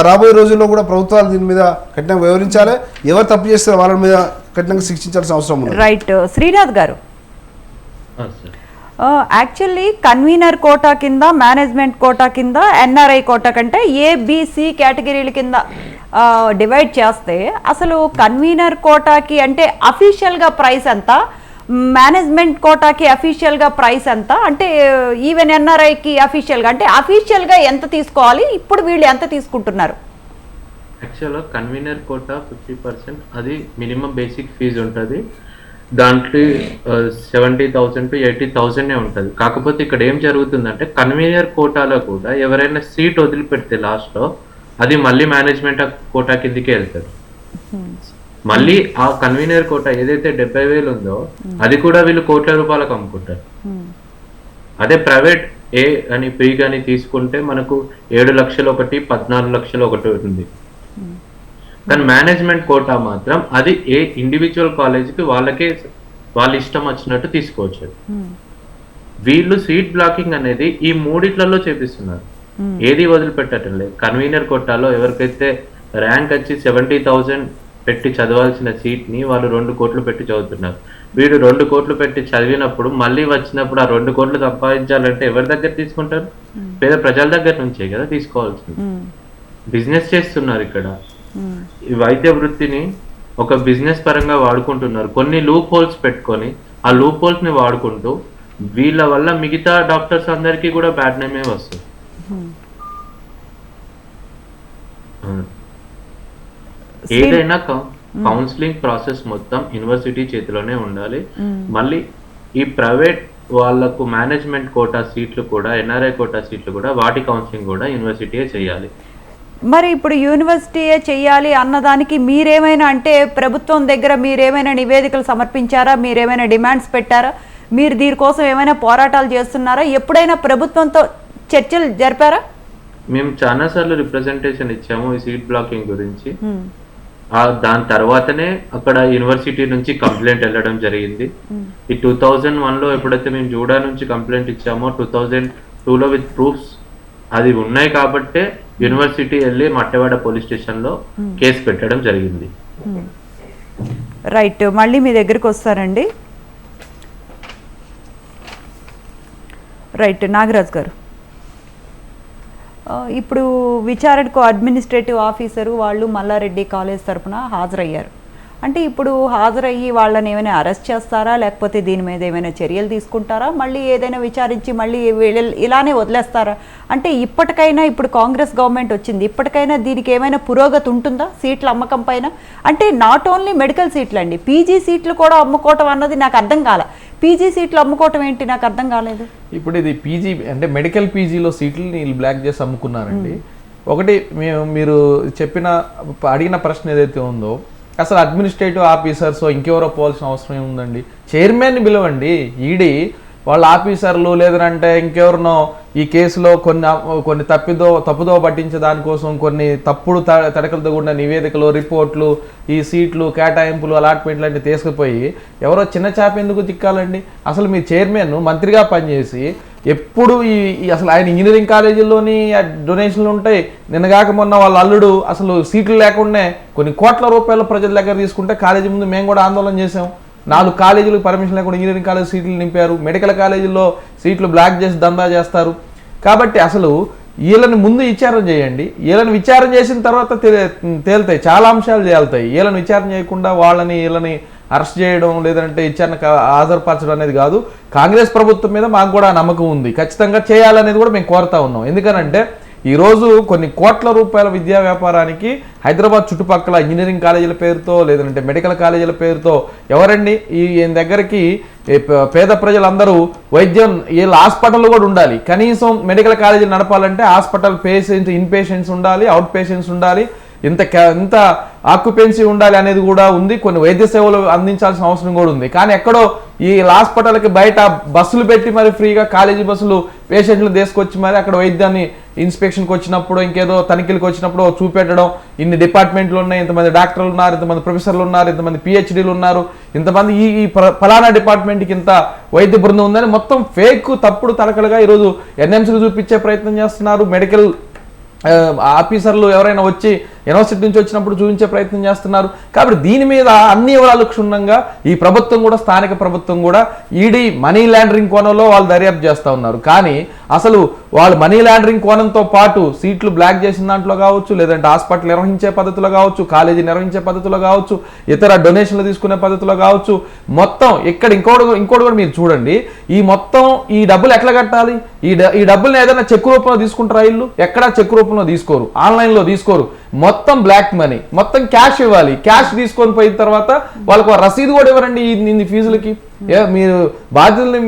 రాబోయే రోజుల్లో కూడా ప్రభుత్వాలు దీని మీద కఠినంగా వ్యవహరించాలి. ఎవరు తప్పు చేస్తే వాళ్ళ మీద కఠినంగా శిక్షించాల్సిన అవసరం ఉంది. రైట్. శ్రీనాథ్ గారు, యాక్చువల్లీ కన్వీనర్ కోటా కింద, మేనేజ్మెంట్ కోటా కింద, NRI కోటా కంటే ABC కేటగిరీల కింద డివైడ్ చేస్తే అసలు కన్వీనర్ కోటాకి అంటే అఫీషియల్గా ప్రైస్ ఎంత, మేనేజ్మెంట్ కోటాకి అఫీషియల్గా ప్రైస్ ఎంత, అంటే ఈవెన్ NRIకి అఫీషియల్గా అంటే అఫీషియల్గా ఎంత తీసుకోవాలి, ఇప్పుడు వీళ్ళు ఎంత తీసుకుంటున్నారు? యాక్చువల్గా కన్వీనర్ కోటా 50% అది మినిమం బేసిక్ ఫీజు ఉంటుంది. దాంట్లో 70,000 to 80,000 ఉంటుంది. కాకపోతే ఇక్కడ ఏం జరుగుతుందంటే కన్వీనర్ కోటాలో కూడా ఎవరైనా సీట్ వదిలిపెడితే లాస్ట్లో అది మళ్ళీ మేనేజ్మెంట్ కోటా కిందకే వెళ్తుంది. మళ్ళీ ఆ కన్వీనర్ కోటా ఏదైతే 70,000 ఉందో అది కూడా వీళ్ళు కోట్ల రూపాయలకు అమ్ముకుంటారు. అదే ప్రైవేట్ ఏ అని ప్రీ కానీ తీసుకుంటే మనకు 7 లక్షలు ఒకటి, 14 లక్షలు ఒకటి ఉంది. కానీ మేనేజ్మెంట్ కోటా మాత్రం అది ఏ ఇండివిజువల్ కాలేజీకి వాళ్ళకే వాళ్ళ ఇష్టం వచ్చినట్టు తీసుకోవచ్చు. వీళ్ళు సీట్ బ్లాకింగ్ అనేది ఈ మూడిట్లలో చేపిస్తున్నారు, ఏది వదిలిపెట్టడం లేదు. కన్వీనర్ కోటాలో ఎవరికైతే ర్యాంక్ వచ్చి 70,000 పెట్టి చదవాల్సిన సీట్ ని వాళ్ళు 2 కోట్లు పెట్టి చదువుతున్నారు. వీడు 2 కోట్లు పెట్టి చదివినప్పుడు మళ్ళీ వచ్చినప్పుడు ఆ 2 కోట్లు సంపాదించాలంటే ఎవరి దగ్గర తీసుకుంటారు? పేద ప్రజల దగ్గర నుంచే కదా తీసుకోవాల్సింది. బిజినెస్ చేస్తున్నారు ఇక్కడ. ఈ వైద్య వృత్తిని ఒక బిజినెస్ పరంగా వాడుకుంటున్నారు. కొన్ని లూప్ హోల్స్ పెట్టుకొని ఆ లూప్ హోల్స్ ని వాడుకుంటూ వీళ్ళ వల్ల మిగతా డాక్టర్స్ అందరికీ కూడా బ్యాడ్ నేమే వస్తుంది. ఏదైనా కౌన్సిలింగ్ ప్రాసెస్ మొత్తం యూనివర్సిటీ చేతిలోనే ఉండాలి. మళ్ళీ ఈ ప్రైవేట్ వాళ్ళకు మేనేజ్మెంట్ కోటా సీట్లు కూడా, ఎన్ఆర్ఐ కోటా సీట్లు కూడా, వాటి కౌన్సిలింగ్ కూడా యూనివర్సిటీయే చేయాలి. మరి ఇప్పుడు యూనివర్సిటీయే చెయ్యాలి అన్నదానికి మీరేమైనా, అంటే ప్రభుత్వం దగ్గర మీరేమైనా నివేదికలు సమర్పించారా, మీరేమైనా డిమాండ్స్ పెట్టారా, మీరు దీనికోసం ఏమైనా పోరాటాలు చేస్తున్నారా, ఎప్పుడైనా ప్రభుత్వంతో చర్చలు జరిపారా? మేము చాలా సార్లు రిప్రజెంటేషన్ ఇచ్చాము ఈ సీట్ బ్లాకింగ్ గురించి. దాని తర్వాతనే అక్కడ యూనివర్సిటీ నుంచి కంప్లైంట్ వెళ్ళడం జరిగింది. ఈ 2001లో ఎప్పుడైతే మేము జూడా నుంచి కంప్లైంట్ ఇచ్చామో 2002లో విత్ ప్రూఫ్స్ అది ఉన్నాయి కాబట్టే యూనివర్సిటీ వెళ్ళి మట్టవాడ పోలీస్ స్టేషన్ లో కేసు పెట్టడం జరిగింది. రైట్, మళ్ళీ మీ దగ్గరికి వస్తారండి. రైట్, నాగరాజ్ గారు, ఇప్పుడు విచారణకు అడ్మినిస్ట్రేటివ్ ఆఫీసరు వాళ్ళు మల్లారెడ్డి కాలేజ్ తరఫున హాజరయ్యారు. అంటే ఇప్పుడు హాజరయ్యి వాళ్ళని ఏమైనా అరెస్ట్ చేస్తారా, లేకపోతే దీని మీద ఏమైనా చర్యలు తీసుకుంటారా, మళ్ళీ ఏదైనా విచారించి మళ్ళీ ఇలానే వదిలేస్తారా? అంటే ఇప్పటికైనా, ఇప్పుడు కాంగ్రెస్ గవర్నమెంట్ వచ్చింది, ఇప్పటికైనా దీనికి ఏమైనా పురోగతి ఉంటుందా సీట్ల అమ్మకం పైన? అంటే నాట్ ఓన్లీ మెడికల్ సీట్లు అండి, పీజీ సీట్లు కూడా అమ్ముకోవటం అన్నది నాకు అర్థం కాల. పీజీ సీట్లు అమ్ముకోవటం ఏంటి, నాకు అర్థం కాలేదు. ఇప్పుడు ఇది పీజీ అంటే మెడికల్ పీజీలో సీట్లు వీళ్ళు బ్లాక్ చేసి అమ్ముకున్నారండి. ఒకటి మీరు అడిగిన ప్రశ్న ఏదైతే ఉందో, అసలు అడ్మినిస్ట్రేటివ్ ఆఫీసర్స్ ఇంకెవరో పోవాల్సిన అవసరం ఏముందండి? చైర్మన్ని పిలవండి. ఈడీ వాళ్ళ ఆఫీసర్లు లేదంటే ఇంకెవరినో ఈ కేసులో కొన్ని తప్పుదో పట్టించే దానికోసం కొన్ని తప్పుడు తడకలతో కూడిన నివేదికలు, రిపోర్ట్లు, ఈ సీట్లు, కేటాయింపులు, అలాట్మెంట్లు అన్నీ తీసుకుపోయి ఎవరో చిన్న చేప ఎందుకు చిక్కాలండి? అసలు మీ చైర్మన్ మంత్రిగా పనిచేసి ఎప్పుడు అసలు ఆయన ఇంజనీరింగ్ కాలేజీల్లోని డొనేషన్లు ఉంటాయి. నిన్నగాక మొన్న వాళ్ళ అల్లుడు అసలు సీట్లు లేకుండా కొన్ని కోట్ల రూపాయలు ప్రజల దగ్గర తీసుకుంటే కాలేజీ ముందు మేము కూడా ఆందోళన చేసాం. 4 కాలేజీలకు పర్మిషన్ లేకుండా ఇంజనీరింగ్ కాలేజ్ సీట్లు నింపారు. మెడికల్ కాలేజీల్లో సీట్లు బ్లాక్ చేసి దందా చేస్తారు. కాబట్టి అసలు వీళ్ళని ముందు విచారణ చేయండి. వీళ్ళని విచారణ చేసిన తర్వాత తేలుతాయి, చాలా అంశాలు తేలుతాయి. వీళ్ళని విచారణ చేయకుండా వీళ్ళని అరెస్ట్ చేయడం లేదంటే విచారణకు హాజరుపరచడం అనేది కాదు. కాంగ్రెస్ ప్రభుత్వం మీద మాకు కూడా నమ్మకం ఉంది, ఖచ్చితంగా చేయాలనేది కూడా మేము కోరుతా ఉన్నాం. ఎందుకనంటే ఈరోజు కొన్ని కోట్ల రూపాయల విద్యా వ్యాపారానికి హైదరాబాద్ చుట్టుపక్కల ఇంజనీరింగ్ కాలేజీల పేరుతో లేదంటే మెడికల్ కాలేజీల పేరుతో ఎవరండి ఈయన దగ్గరికి పేద ప్రజలందరూ వైద్యం, వీళ్ళ హాస్పిటల్ కూడా ఉండాలి. కనీసం మెడికల్ కాలేజీలు నడపాలంటే హాస్పిటల్ పేషెంట్స్, ఇన్ పేషెంట్స్ ఉండాలి, అవుట్ పేషెంట్స్ ఉండాలి, ఇంత ఆక్యుపెన్సీ ఉండాలి అనేది కూడా ఉంది. కొన్ని వైద్య సేవలు అందించాల్సిన అవసరం కూడా ఉంది. కానీ ఎక్కడో ఈ హాస్పిటల్కి బయట బస్సులు పెట్టి మరి ఫ్రీగా కాలేజీ బస్సులు పేషెంట్లు తీసుకొచ్చి మరి అక్కడ వైద్యాన్ని ఇన్స్పెక్షన్కి వచ్చినప్పుడు ఇంకేదో తనిఖీలకు వచ్చినప్పుడు చూపెట్టడం, ఇన్ని డిపార్ట్మెంట్లు ఉన్నాయి, ఇంతమంది డాక్టర్లు ఉన్నారు, ఇంతమంది ప్రొఫెసర్లు ఉన్నారు, ఇంతమంది పిహెచ్డీలు ఉన్నారు, ఇంతమంది ఈ ఫలానా డిపార్ట్మెంట్కి ఇంత వైద్య బృందం ఉందని మొత్తం ఫేక్ తప్పుడు తడకలుగా ఈరోజు ఎన్ఎంసీలు చూపించే ప్రయత్నం చేస్తున్నారు. మెడికల్ ఆఫీసర్లు ఎవరైనా వచ్చి యూనివర్సిటీ నుంచి వచ్చినప్పుడు చూపించే ప్రయత్నం చేస్తున్నారు. కాబట్టి దీని మీద అన్ని వివరాలు క్షుణ్ణంగా ఈ ప్రభుత్వం కూడా, స్థానిక ప్రభుత్వం కూడా ఈడీ మనీ లాండరింగ్ కోణంలో వాళ్ళు దర్యాప్తు చేస్తూ ఉన్నారు. కానీ అసలు వాళ్ళు మనీ లాండరింగ్ కోణంతో పాటు సీట్లు బ్లాక్ చేసిన దాంట్లో కావచ్చు, లేదంటే హాస్పిటల్ నిర్వహించే పద్ధతిలో కావచ్చు, కాలేజీ నిర్వహించే పద్ధతిలో కావచ్చు, ఇతర డొనేషన్లు తీసుకునే పద్ధతిలో కావచ్చు, మొత్తం ఇక్కడ ఇంకోటి కూడా మీరు చూడండి. ఈ డబ్బులు ఎట్లా కట్టాలి? ఈ డబ్బుల్ని ఏదైనా చెక్ రూపంలో తీసుకుంటారా? ఇల్లు ఎక్కడా చెక్ రూపంలో తీసుకోరు, ఆన్లైన్లో తీసుకోరు, మొత్తం బ్లాక్ మనీ, మొత్తం క్యాష్ ఇవ్వాలి. క్యాష్ తీసుకొని పోయిన తర్వాత వాళ్ళకు రసీదు కూడా ఇవ్వరండి ఇన్ని ఫీజులకి. మీరు బాధ్యుల్ని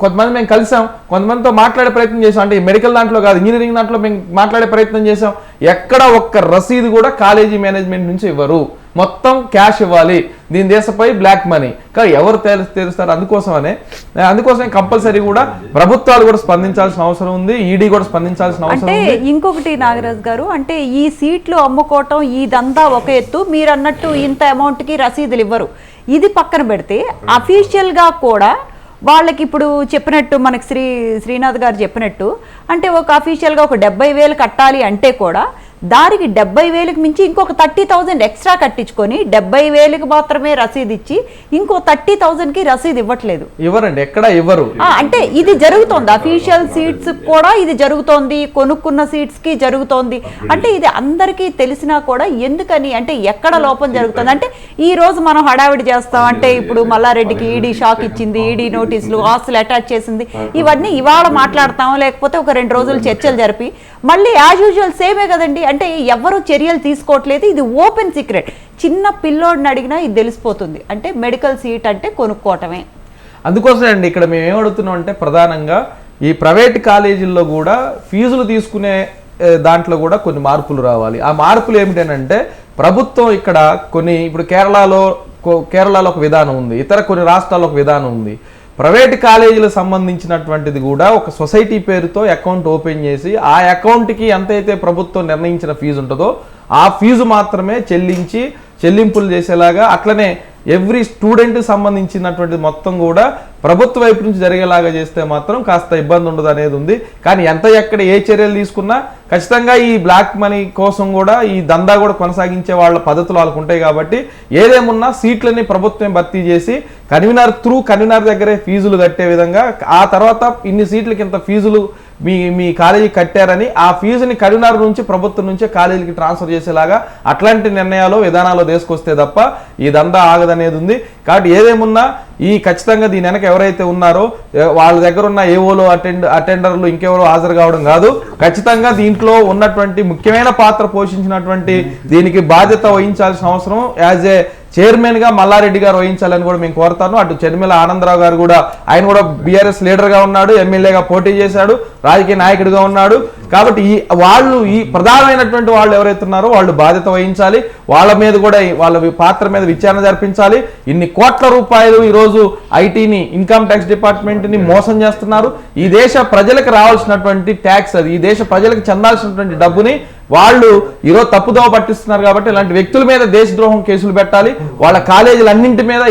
కొంతమంది మేము కలిసాం, కొంతమందితో మాట్లాడే ప్రయత్నం చేసాం. అంటే మెడికల్ దాంట్లో కాదు, ఇంజనీరింగ్ దాంట్లో మేము మాట్లాడే ప్రయత్నం చేసాం. ఎక్కడ ఒక్క రసీదు కూడా కాలేజీ మేనేజ్మెంట్ నుంచి ఇవ్వరు, మొత్తం క్యాష్ ఇవ్వాలి. దీని దేశపై బ్లాక్ మనీ. కానీ ఎవరు తెలుస్తారు? అందుకోసమే కంపల్సరీ కూడా ప్రభుత్వాలు కూడా స్పందించాల్సిన అవసరం ఉంది, ఈడీ కూడా స్పందించాల్సిన అవసరం ఉంది. ఇంకొకటి నాగరాజ్ గారు, అంటే ఈ సీట్లు అమ్ముకోవటం ఇదంతా ఒక ఎత్తు, మీరు అన్నట్టు ఇంత అమౌంట్కి రసీదులు ఇవ్వరు, ఇది పక్కన పెడితే అఫీషియల్గా కూడా వాళ్ళకి ఇప్పుడు చెప్పినట్టు మనకి శ్రీనాథ్ గారు చెప్పినట్టు, అంటే ఒక అఫీషియల్గా ఒక 70,000 కట్టాలి అంటే కూడా దానికి 70,000కి మించి ఇంకొక 30,000 ఎక్స్ట్రా కట్టించుకొని 70,000కి మాత్రమే రసీదు ఇచ్చి ఇంకో 30,000కి రసీదు ఇవ్వట్లేదు. ఇవ్వరండి, ఎక్కడ ఇవ్వరు. అంటే ఇది జరుగుతోంది, అఫీషియల్ సీట్స్ కూడా ఇది జరుగుతోంది, కొనుక్కున్న సీట్స్ కి జరుగుతోంది. అంటే ఇది అందరికీ తెలిసినా కూడా ఎందుకని, అంటే ఎక్కడ లోపం జరుగుతుంది? అంటే ఈ రోజు మనం హడావిడి చేస్తాం అంటే ఇప్పుడు మల్లారెడ్డికి ఈడీ షాక్ ఇచ్చింది, ఈడీ నోటీసులు, ఆస్తులు అటాచ్ చేసింది, ఇవన్నీ ఇవాళ మాట్లాడతాం, లేకపోతే ఒక 2 రోజులు చర్చలు జరిపి మళ్ళీ యాజ్ యూజువల్ సేమే కదండి. అంటే ఎవరు చర్యలు తీసుకోవట్లేదు, ఇది ఓపెన్ సీక్రెట్. చిన్న పిల్లోడిని అడిగినా ఇది తెలిసిపోతుంది. అంటే మెడికల్ సీట్ అంటే కొనుక్కోవటమే. అందుకోసమే అండి ఇక్కడ మేము ఏమడుగుతున్నాం అంటే ప్రధానంగా ఈ ప్రైవేట్ కాలేజీల్లో కూడా ఫీజులు తీసుకునే దాంట్లో కూడా కొన్ని మార్పులు రావాలి. ఆ మార్పులు ఏమిటంటే ప్రభుత్వం ఇక్కడ కొన్ని, ఇప్పుడు కేరళలో ఒక విధానం ఉంది, ఇతర కొన్ని రాష్ట్రాల్లో ఒక విధానం ఉంది. ప్రైవేట్ కాలేజీలకు సంబంధించినటువంటిది కూడా ఒక సొసైటీ పేరుతో అకౌంట్ ఓపెన్ చేసి ఆ అకౌంట్కి ఎంతైతే ప్రభుత్వం నిర్ణయించిన ఫీజు ఉంటుందో ఆ ఫీజు మాత్రమే చెల్లింపులు చేసేలాగా, అట్లనే ఎవ్రీ స్టూడెంట్ సంబంధించినటువంటి మొత్తం కూడా ప్రభుత్వ వైపు నుంచి జరిగేలాగా చేస్తే మాత్రం కాస్త ఇబ్బంది ఉండదు అనేది ఉంది. కానీ ఎక్కడ ఏ చర్యలు తీసుకున్నా ఖచ్చితంగా ఈ బ్లాక్ మనీ కోసం కూడా ఈ దందా కూడా కొనసాగించే వాళ్ళ పద్ధతులు వాళ్ళకు ఉంటాయి. కాబట్టి ఏదేమున్నా సీట్లని ప్రభుత్వం భర్తీ చేసి కన్వీనర్ దగ్గరే ఫీజులు కట్టే విధంగా, ఆ తర్వాత ఇన్ని సీట్లకి ఇంత ఫీజులు మీ కాలేజీ కట్టారని ఆ ఫీజుని కన్వీనర్ నుంచి ప్రభుత్వం నుంచే కాలేజీకి ట్రాన్స్ఫర్ చేసేలాగా అట్లాంటి నిర్ణయాలు విధానాలు తీసుకొస్తే తప్ప ఈ దందా ఆగదనేది ఉంది. కాబట్టి ఏదేమున్నా ఈ ఖచ్చితంగా దీని వెనక ఎవరైతే ఉన్నారో వాళ్ళ దగ్గర ఉన్న ఏవోలో అటెండర్లు ఇంకెవరో హాజరు కావడం కాదు, ఖచ్చితంగా దీంట్లో ఉన్నటువంటి ముఖ్యమైన పాత్ర పోషించినటువంటి దీనికి బాధ్యత వహించాల్సిన అవసరం యాజ్ ఏ చైర్మన్ గా మల్లారెడ్డి గారు వహించాలని కూడా మేము కోరుతాను. అటు చెర్మిల ఆనందరావు గారు కూడా, ఆయన కూడా బీఆర్ఎస్ లీడర్ గా ఉన్నాడు, ఎమ్మెల్యేగా పోటీ చేశాడు, రాజకీయ నాయకుడిగా ఉన్నాడు. కాబట్టి ఈ ప్రధానమైనటువంటి వాళ్ళు ఎవరైతే ఉన్నారో వాళ్ళు బాధ్యత వహించాలి. వాళ్ళ మీద కూడా వాళ్ళ పాత్ర మీద విచారణ జరిపించాలి. ఇన్ని కోట్ల రూపాయలు ఈరోజు ఐటీని, ఇన్కమ్ ట్యాక్స్ డిపార్ట్మెంట్ ని మోసం చేస్తున్నారు. ఈ దేశ ప్రజలకు రావాల్సినటువంటి ట్యాక్స్, అది ఈ దేశ ప్రజలకు చెందాల్సినటువంటి డబ్బుని వాళ్ళు ఈరోజు తప్పుదోవ పట్టిస్తున్నారు. కాబట్టి ఇలాంటి వ్యక్తుల మీద దేశద్రోహం కేసులు పెట్టాలి. వాళ్ళ కాలేజీలు అన్నింటి మీద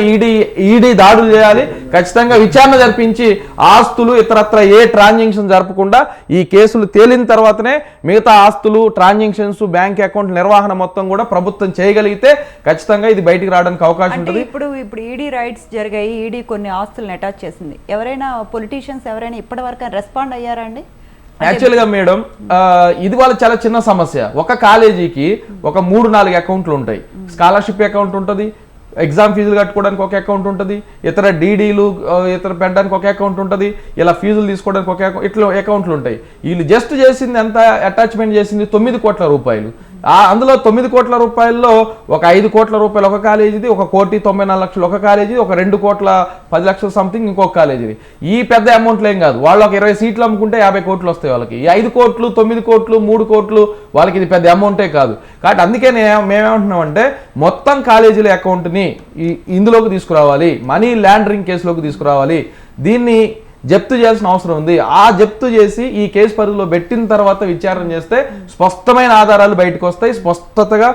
ఈడీ దాడులు చేయాలి. ఖచ్చితంగా విచారణ జరిపించి ఆస్తులు ఇతరత్ర ఏ ట్రాన్సాక్షన్ జరపకుండా ఈ కేసులు తేలిన తర్వాతనే మిగతా ఆస్తులు, ట్రాన్సాక్షన్స్, బ్యాంక్ అకౌంట్ నిర్వహణ మొత్తం కూడా ప్రభుత్వం చేయగలిగితే ఖచ్చితంగా ఇది బయటికి రావడానికి అవకాశం ఉంటుంది. ఇప్పుడు ఈడీ రైట్స్ జరిగాయి, ఈడీ కొన్ని ఆస్తులను అటాచ్ చేసింది. ఎవరైనా పొలిటీషియన్స్ ఎవరైనా ఇప్పటి వరకు రెస్పాండ్ అయ్యారా అండి? యాక్చువల్గా మేడం ఇది వాళ్ళ చాలా చిన్న సమస్య. ఒక కాలేజీకి ఒక 3-4 అకౌంట్లు ఉంటాయి. స్కాలర్షిప్ అకౌంట్ ఉంటుంది, ఎగ్జామ్ ఫీజులు కట్టుకోవడానికి ఒక అకౌంట్ ఉంటుంది, ఇతర డీడీలు ఇతర పెట్టడానికి ఒక అకౌంట్ ఉంటుంది, ఇలా ఫీజులు తీసుకోవడానికి ఒక ఇట్లా అకౌంట్లు ఉంటాయి. వీళ్ళు జస్ట్ చేసింది ఎంత అటాచ్మెంట్ చేసింది 9 కోట్ల రూపాయలు. అందులో 9 కోట్ల రూపాయల్లో ఒక 5 కోట్ల రూపాయలు ఒక కాలేజీది, 1,94,00,000 ఒక కాలేజీ, ఒక 2,10,00,000 సంథింగ్ ఇంకొక కాలేజీది. ఈ పెద్ద అమౌంట్లు ఏం కాదు. వాళ్ళు ఒక 20 సీట్లు అమ్ముకుంటే 50 కోట్లు వస్తాయి వాళ్ళకి. ఈ 5 కోట్లు, 9 కోట్లు, 3 కోట్లు వాళ్ళకి ఇది పెద్ద అమౌంటే కాదు. కాబట్టి అందుకే మేమేమంటున్నామంటే మొత్తం కాలేజీల అకౌంట్ని ఇందులోకి తీసుకురావాలి, మనీ లాండరింగ్ కేసులోకి తీసుకురావాలి. దీన్ని జప్తు చేయాల్సిన అవసరం ఉంది. ఆ జప్తు చేసి ఈ కేసు పరిధిలో పెట్టిన తర్వాత విచారణ చేస్తే స్పష్టమైన ఆధారాలు బయటకు వస్తాయి. స్పష్టతగా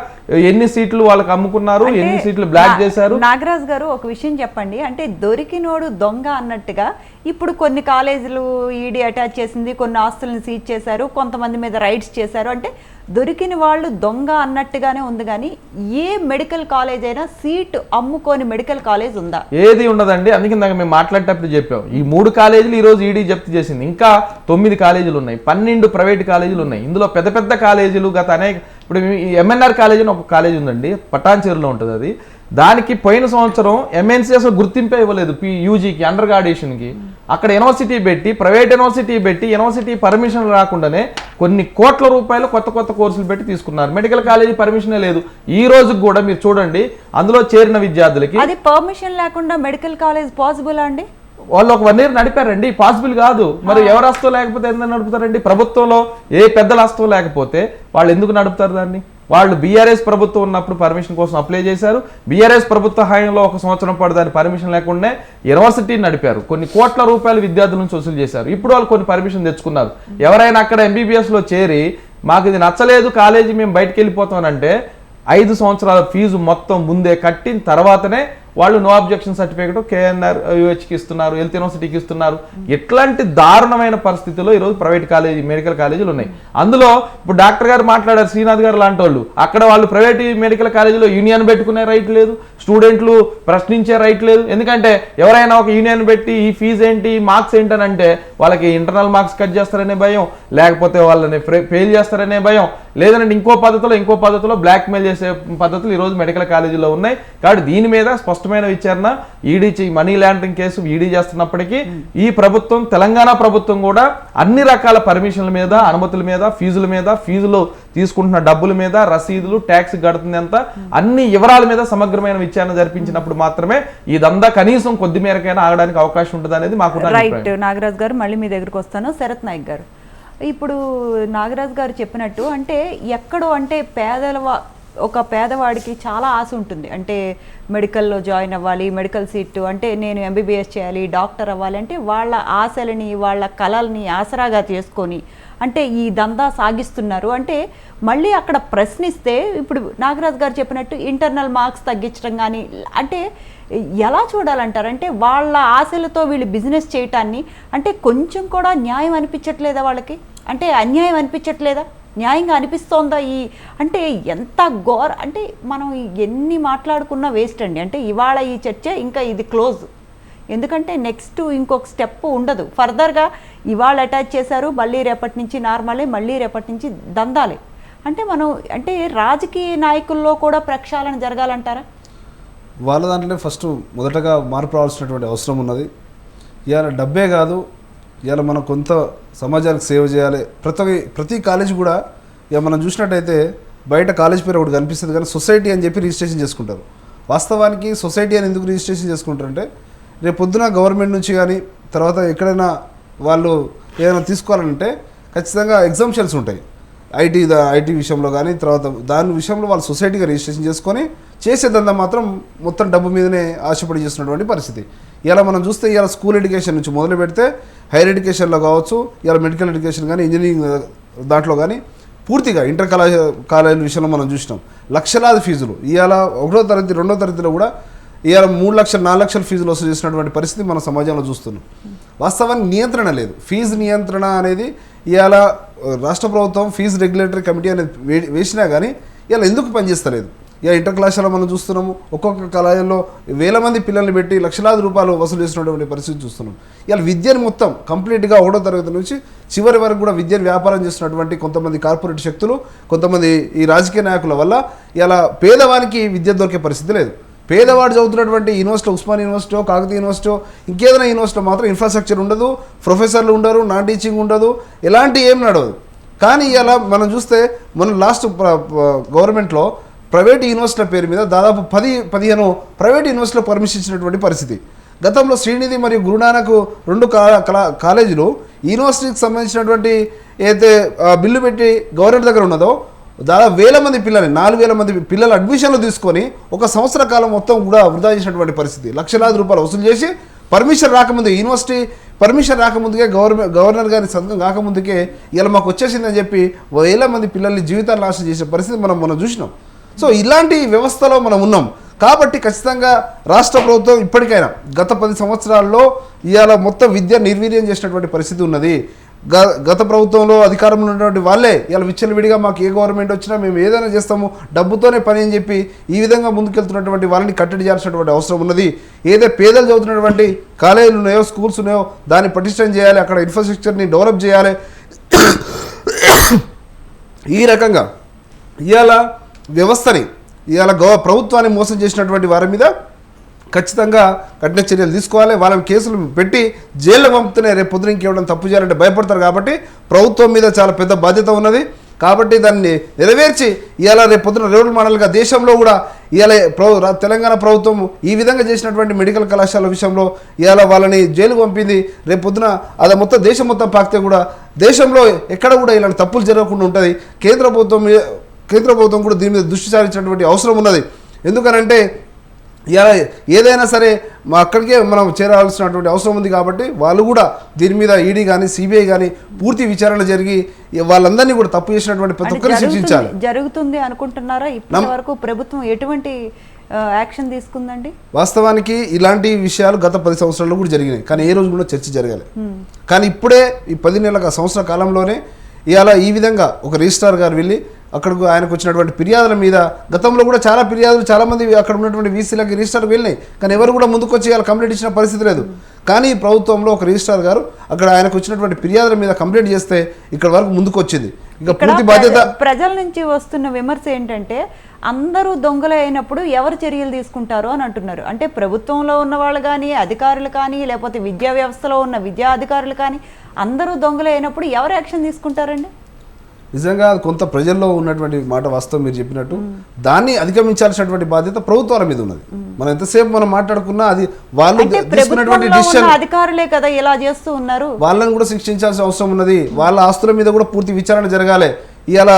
ఎన్ని సీట్లు వాళ్ళకి అమ్ముకున్నారు, ఎన్ని సీట్లు బ్లాక్ చేశారు. నాగరాజ్ గారు ఒక విషయం చెప్పండి. అంటే దొరికినోడు దొంగ అన్నట్టుగా ఇప్పుడు కొన్ని కాలేజీలు ఈడీ అటాచ్ చేసింది, కొన్ని ఆస్తులను సీజ్ చేశారు, కొంతమంది మీద రైడ్స్ చేశారు. అంటే దొరికిన వాళ్ళు దొంగ అన్నట్టుగానే ఉంది. కానీ ఏ మెడికల్ కాలేజ్ అయినా సీట్ అమ్ముకోని మెడికల్ కాలేజ్ ఉందా? ఏది ఉండదండి. అందుకే మేము మాట్లాడేటప్పుడు చెప్పాం, ఈ 3 కాలేజీలు ఈ రోజు ఈడీ జప్తు చేసింది. ఇంకా 9 కాలేజీలు ఉన్నాయి, 12 ప్రైవేట్ కాలేజీలు ఉన్నాయి. ఇందులో పెద్ద పెద్ద కాలేజీలు గత అనేక, ఇప్పుడు ఎంఎన్ఆర్ కాలేజీ అని ఒక కాలేజీ ఉందండి, పటాన్చేరులో ఉంటుంది. అది దానికి పోయిన సంవత్సరం ఎంఎన్సీ అసలు గుర్తింపే ఇవ్వలేదు. యూజీకి, అండర్ గ్రాడ్యుయేషన్కి. అక్కడ యూనివర్సిటీ పెట్టి, ప్రైవేట్ యూనివర్సిటీ పెట్టి, యూనివర్సిటీ పర్మిషన్ రాకుండానే కొన్ని కోట్ల రూపాయలు కొత్త కోర్సులు పెట్టి తీసుకున్నారు. మెడికల్ కాలేజీ పర్మిషనే లేదు. ఈ రోజుకి కూడా మీరు చూడండి, అందులో చేరిన విద్యార్థులకి అది పర్మిషన్ లేకుండా మెడికల్ కాలేజ్ పాసిబుల్ అండి? వాళ్ళు ఒక 1 year నడిపారండి, పాసిబుల్ కాదు. మరి ఎవరు హస్తం లేకపోతే ఎందుకు నడుపుతారండి? ప్రభుత్వంలో ఏ పెద్దల హస్తం లేకపోతే వాళ్ళు ఎందుకు నడుపుతారు దాన్ని? వాళ్ళు బీఆర్ఎస్ ప్రభుత్వం ఉన్నప్పుడు పర్మిషన్ కోసం అప్లై చేశారు. బీఆర్ఎస్ ప్రభుత్వ హయాంలో 1 సంవత్సరం పాటు దాని పర్మిషన్ లేకుండా యూనివర్సిటీని నడిపారు. కొన్ని కోట్ల రూపాయలు విద్యార్థుల నుంచి వసూలు చేశారు. ఇప్పుడు వాళ్ళు కొన్ని పర్మిషన్ తెచ్చుకున్నారు. ఎవరైనా అక్కడ MBBS లో చేరి మాకు ఇది నచ్చలేదు కాలేజీ మేము బయటకు వెళ్ళిపోతామనంటే 5 సంవత్సరాల ఫీజు మొత్తం ముందే కట్టిన తర్వాతనే వాళ్ళు నో అబ్జెక్షన్ సర్టిఫికేట్ కేఎన్ఆర్ యూహెచ్కి ఇస్తున్నారు, హెల్త్ యూనివర్సిటీకి ఇస్తున్నారు. ఎట్లాంటి దారుణమైన పరిస్థితుల్లో ఈరోజు ప్రైవేట్ మెడికల్ కాలేజీలు ఉన్నాయి. అందులో ఇప్పుడు డాక్టర్ గారు మాట్లాడారు, శ్రీనాథ్ గారు లాంటి వాళ్ళు, అక్కడ వాళ్ళు ప్రైవేట్ మెడికల్ కాలేజీలో యూనియన్ పెట్టుకునే రైట్ లేదు, స్టూడెంట్లు ప్రశ్నించే రైట్ లేదు. ఎందుకంటే ఎవరైనా ఒక యూనియన్ పెట్టి ఈ ఫీజు ఏంటి, మార్క్స్ ఏంటని అంటే వాళ్ళకి ఇంటర్నల్ మార్క్స్ కట్ చేస్తారనే భయం, లేకపోతే వాళ్ళని ఫెయిల్ చేస్తారనే భయం, లేదంటే ఇంకో పద్ధతిలో బ్లాక్ మెయిల్ చేసే పద్ధతులు ఈరోజు మెడికల్ కాలేజీలో ఉన్నాయి. కాబట్టి దీని మీద స్పష్టమైన విచారణ ED money laundering case ED చేస్తున్నప్పటికీ ఈ ప్రభుత్వం, తెలంగాణ ప్రభుత్వం కూడా అన్ని రకాల పర్మిషన్ల మీద, అనుమతుల మీద, ఫీజులు తీసుకుంటున్న డబ్బుల మీద, రసీదులు, ట్యాక్స్ కడుతుంది అంతా అన్ని వివరాల మీద సమగ్రమైన విచారణ జరిపించినప్పుడు మాత్రమే ఇదంతా కనీసం కొద్ది మేరకైనా ఆగడానికి అవకాశం ఉంటుంది అనేది మాకు రైట్. నాగరాజ్ గారు, మళ్ళీ మీ దగ్గరకు వస్తాను. శరత్ నాయక్ గారు, ఇప్పుడు నాగరాజ్ గారు చెప్పినట్టు అంటే ఎక్కడో అంటే ఒక పేదవాడికి చాలా ఆశ ఉంటుంది, అంటే మెడికల్లో జాయిన్ అవ్వాలి, మెడికల్ సీటు అంటే నేను ఎంబీబీఎస్ చేయాలి, డాక్టర్ అవ్వాలి అంటే వాళ్ళ ఆశలని, వాళ్ళ కళల్ని ఆసరాగా చేసుకొని అంటే ఈ దందా సాగిస్తున్నారు. అంటే మళ్ళీ అక్కడ ప్రశ్నిస్తే ఇప్పుడు నాగరాజ్ గారు చెప్పినట్టు ఇంటర్నల్ మార్క్స్ తగ్గించడం కానీ అంటే ఎలా చూడాలంటారు? అంటే వాళ్ళ ఆశలతో వీళ్ళు బిజినెస్ చేయటాన్ని అంటే కొంచెం కూడా న్యాయం అనిపించట్లేదా వాళ్ళకి? అంటే అన్యాయం అనిపించట్లేదా? న్యాయంగా అనిపిస్తోందా? అంటే ఎంత అంటే మనం ఎన్ని మాట్లాడుకున్నా వేస్ట్ అండి. అంటే ఇవాళ ఈ చర్చ ఇంకా ఇది క్లోజ్, ఎందుకంటే నెక్స్ట్ ఇంకొక స్టెప్ ఉండదు. ఫర్దర్గా ఇవాళ అటాచ్ చేశారు, మళ్ళీ రేపటి నుంచి నార్మలే, మళ్ళీ రేపటి నుంచి దందాలే. అంటే మనం అంటే రాజకీయ నాయకుల్లో కూడా ప్రక్షాళన జరగాలంటారా? వాళ్ళ దాంట్లోనే ఫస్ట్ మొదటగా మార్పు రావాల్సినటువంటి అవసరం ఉన్నది. ఇవాళ డబ్బే కాదు, ఇవాళ మనం కొంత సమాజానికి సేవ చేయాలి. ప్రతి కాలేజ్ కూడా ఇక మనం చూసినట్టయితే బయట కాలేజ్ పేరు ఒకటి కనిపిస్తుంది, కానీ సొసైటీ అని చెప్పి రిజిస్ట్రేషన్ చేసుకుంటారు. వాస్తవానికి సొసైటీ అని ఎందుకు రిజిస్ట్రేషన్ చేసుకుంటారంటే రేపు పొద్దున గవర్నమెంట్ నుంచి కానీ తర్వాత ఎక్కడైనా వాళ్ళు ఏదైనా తీసుకోవాలంటే ఖచ్చితంగా ఎగ్జామ్షన్స్ ఉంటాయి. ఐటీ విషయంలో కానీ తర్వాత దాని విషయంలో వాళ్ళు సొసైటీగా రిజిస్ట్రేషన్ చేసుకొని చేసేదంతా మాత్రం మొత్తం డబ్బు మీదనే ఆశపడి చేస్తున్నటువంటి పరిస్థితి. ఇలా మనం చూస్తే ఇలా స్కూల్ ఎడ్యుకేషన్ నుంచి మొదలు పెడితే హైయర్ ఎడ్యుకేషన్లో కావచ్చు, ఇలా మెడికల్ ఎడ్యుకేషన్ కానీ ఇంజనీరింగ్ దాంట్లో కానీ పూర్తిగా ఇంటర్ కాలేజీల విషయంలో మనం చూసినాం. లక్షలాది ఫీజులు ఇవాళ 1వ తరగతి 2వ తరగతిలో కూడా ఇవాళ 3 లక్షలు 4 లక్షల ఫీజులు వసూలు చేసినటువంటి పరిస్థితి మన సమాజంలో చూస్తున్నాం. వాస్తవానికి నియంత్రణ లేదు. ఫీజు నియంత్రణ అనేది ఇవాళ రాష్ట్ర ప్రభుత్వం ఫీజు రెగ్యులేటరీ కమిటీ అనేది వేసినా కానీ ఇవాళ ఎందుకు పనిచేస్తలేదు? ఇక ఇంటర్ కళాశాల మనం చూస్తున్నాము, ఒక్కొక్క కళాశాలలో వేల మంది పిల్లల్ని పెట్టి లక్షలాది రూపాయలు వసూలు చేసినటువంటి పరిస్థితి చూస్తున్నాం. ఇవాళ విద్యను మొత్తం కంప్లీట్గా 1వ తరగతి నుంచి చివరి వరకు కూడా విద్యను వ్యాపారం చేస్తున్నటువంటి కొంతమంది కార్పొరేట్ శక్తులు, కొంతమంది ఈ రాజకీయ నాయకుల వల్ల ఇలా పేదవానికి విద్య దొరికే పరిస్థితి లేదు. పేదవాడు చదువుతున్నటువంటి university, Osmania university, Kakatiya university, ఇంకేదైనా యూనివర్సిటీలో మాత్రం ఇన్ఫ్రాస్ట్రక్చర్ ఉండదు, ప్రొఫెసర్లు ఉండరు, నాన్ టీచింగ్ ఉండదు, ఎలాంటి ఏం నడవదు. కానీ ఇలా మనం చూస్తే మన లాస్ట్ గవర్నమెంట్లో ప్రైవేట్ యూనివర్సిటీల పేరు మీద దాదాపు 10-15 ప్రైవేట్ యూనివర్సిటీలో పర్మిషన్ ఇచ్చినటువంటి పరిస్థితి. గతంలో శ్రీనిధి మరియు గురునానక్ 2 కాలేజీలు యూనివర్సిటీకి సంబంధించినటువంటి ఏదైతే బిల్లు పెట్టి గవర్నమెంట్ దగ్గర ఉన్నదో దాదాపు 1000 మంది పిల్లల్ని 4000 మంది పిల్లలు అడ్మిషన్లు తీసుకొని 1 సంవత్సర కాలం మొత్తం కూడా వృధా చేసినటువంటి పరిస్థితి. లక్షలాది రూపాయలు వసూలు చేసి పర్మిషన్ రాకముందు, యూనివర్సిటీ పర్మిషన్ రాకముందుకే, గవర్నర్ గారి సంతకం కాకముందుకే ఇలా మాకు వచ్చేసిందని చెప్పి 1000 మంది పిల్లల్ని జీవితాలు నాశనం చేసే పరిస్థితి మనం చూసినాం. సో ఇలాంటి వ్యవస్థలో మనం ఉన్నాం. కాబట్టి ఖచ్చితంగా రాష్ట్ర ప్రభుత్వం ఇప్పటికైనా గత 10 సంవత్సరాల్లో ఇవాళ మొత్తం విద్య నిర్వీర్యం చేసినటువంటి పరిస్థితి ఉన్నది. గత ప్రభుత్వంలో అధికారంలో ఉన్నటువంటి వాళ్ళే ఇలా విచ్చలవిడిగా మాకు ఏ గవర్నమెంట్ వచ్చినా మేము ఏదైనా చేస్తాము, డబ్బుతోనే పని అని చెప్పి ఈ విధంగా ముందుకెళ్తున్నటువంటి వాళ్ళని కట్టడి చేయాల్సినటువంటి అవసరం ఉన్నది. ఏదైతే పేదలు చదువుతున్నటువంటి కాలేజీలు ఉన్నాయో, స్కూల్స్ ఉన్నాయో దాన్ని పటిష్టం చేయాలి, అక్కడ ఇన్ఫ్రాస్ట్రక్చర్ని డెవలప్ చేయాలి. ఈ రకంగా ఇవాళ వ్యవస్థని, ఇవాళ ప్రభుత్వాన్ని మోసం చేసినటువంటి వారి మీద ఖచ్చితంగా కఠిన చర్యలు తీసుకోవాలి. వాళ్ళని కేసులు పెట్టి జైల్లో పంపుతూనే రేపు పొద్దున ఇంకేవడం తప్పు చేయాలంటే భయపడతారు. కాబట్టి ప్రభుత్వం మీద చాలా పెద్ద బాధ్యత ఉన్నది. కాబట్టి దాన్ని నెరవేర్చి ఇవాళ రేపు పొద్దున రోల్ మోడల్గా దేశంలో కూడా ఇవాళ తెలంగాణ ప్రభుత్వం ఈ విధంగా చేసినటువంటి మెడికల్ కళాశాల విషయంలో ఇవాళ వాళ్ళని జైలు పంపింది. రేపు పొద్దున అది మొత్తం దేశం మొత్తం పాకితే కూడా దేశంలో ఎక్కడ కూడా ఇలాంటి తప్పులు జరగకుండా ఉంటుంది. కేంద్ర ప్రభుత్వం కూడా దీని మీద దృష్టి సారించినటువంటి అవసరం ఉన్నది. ఎందుకనంటే ఇలా ఏదైనా సరే మా అక్కడికే మనం చేరాల్సినటువంటి అవసరం ఉంది కాబట్టి వాళ్ళు కూడా దీని మీద ఈడీ కానీ సిబిఐ కానీ పూర్తి విచారణ జరిగి వాళ్ళందరినీ కూడా తప్పు చేసినటువంటి ప్రతి ఒక్కరిని శిక్షించాలి. జరుగుతుంది అనుకుంటున్నారా? ఇప్పటి వరకు ప్రభుత్వం ఎటువంటి యాక్షన్ తీసుకుందండి? వాస్తవానికి ఇలాంటి విషయాలు గత 10 సంవత్సరాల్లో కూడా జరిగినాయి, కానీ ఏ రోజు కూడా చర్చ జరగాలి. కానీ ఇప్పుడే ఈ 10 నెలల సంవత్సర కాలంలోనే ఇవాళ ఈ విధంగా ఒక రిజిస్ట్రార్ గారు వెళ్ళి అక్కడికి ఆయనకు వచ్చినటువంటి ఫిర్యాదుల మీద గతంలో కూడా చాలా ఫిర్యాదులు చాలామంది అక్కడ ఉన్నటువంటి వీసీలకి రిజిస్ట్రార్కి వెళ్ళినాయి, కానీ ఎవరు కూడా ముందుకు వచ్చి వాళ్ళు కంప్లైంట్ ఇచ్చిన పరిస్థితి లేదు. కానీ ప్రభుత్వంలో ఒక రిజిస్ట్రార్ గారు అక్కడ ఆయనకు వచ్చినటువంటి ఫిర్యాదుల మీద కంప్లైంట్ చేస్తే ఇక్కడ వరకు ముందుకు వచ్చింది. ఇక పూర్తి బాధ్యత ప్రజల నుంచి వస్తున్న విమర్శ ఏంటంటే అందరూ దొంగలు అయినప్పుడు ఎవరు చర్యలు తీసుకుంటారు అని అంటున్నారు. అంటే ప్రభుత్వంలో ఉన్న వాళ్ళు కానీ అధికారులు కానీ లేకపోతే విద్యా వ్యవస్థలో ఉన్న విద్యా అధికారులు కానీ అందరూ దొంగలు అయినప్పుడు ఎవరు యాక్షన్ తీసుకుంటారండి? నిజంగా కొంత ప్రజల్లో ఉన్నటువంటి మాట వాస్తవం మీరు చెప్పినట్టు, దాన్ని అధిగమించాల్సినటువంటి బాధ్యత ప్రభుత్వాల మీద ఉన్నది. మనం ఎంతసేపు మనం మాట్లాడుకున్నా అది వాళ్ళు తీసుకున్నటువంటి డిసిషన్, అధికారులే కదా ఇలా చేస్తూ ఉన్నారు, వాళ్ళని కూడా శిక్షించాల్సిన అవసరం ఉన్నది. వాళ్ళ ఆస్తుల మీద కూడా పూర్తి విచారణ జరగాలి. ఇవాళ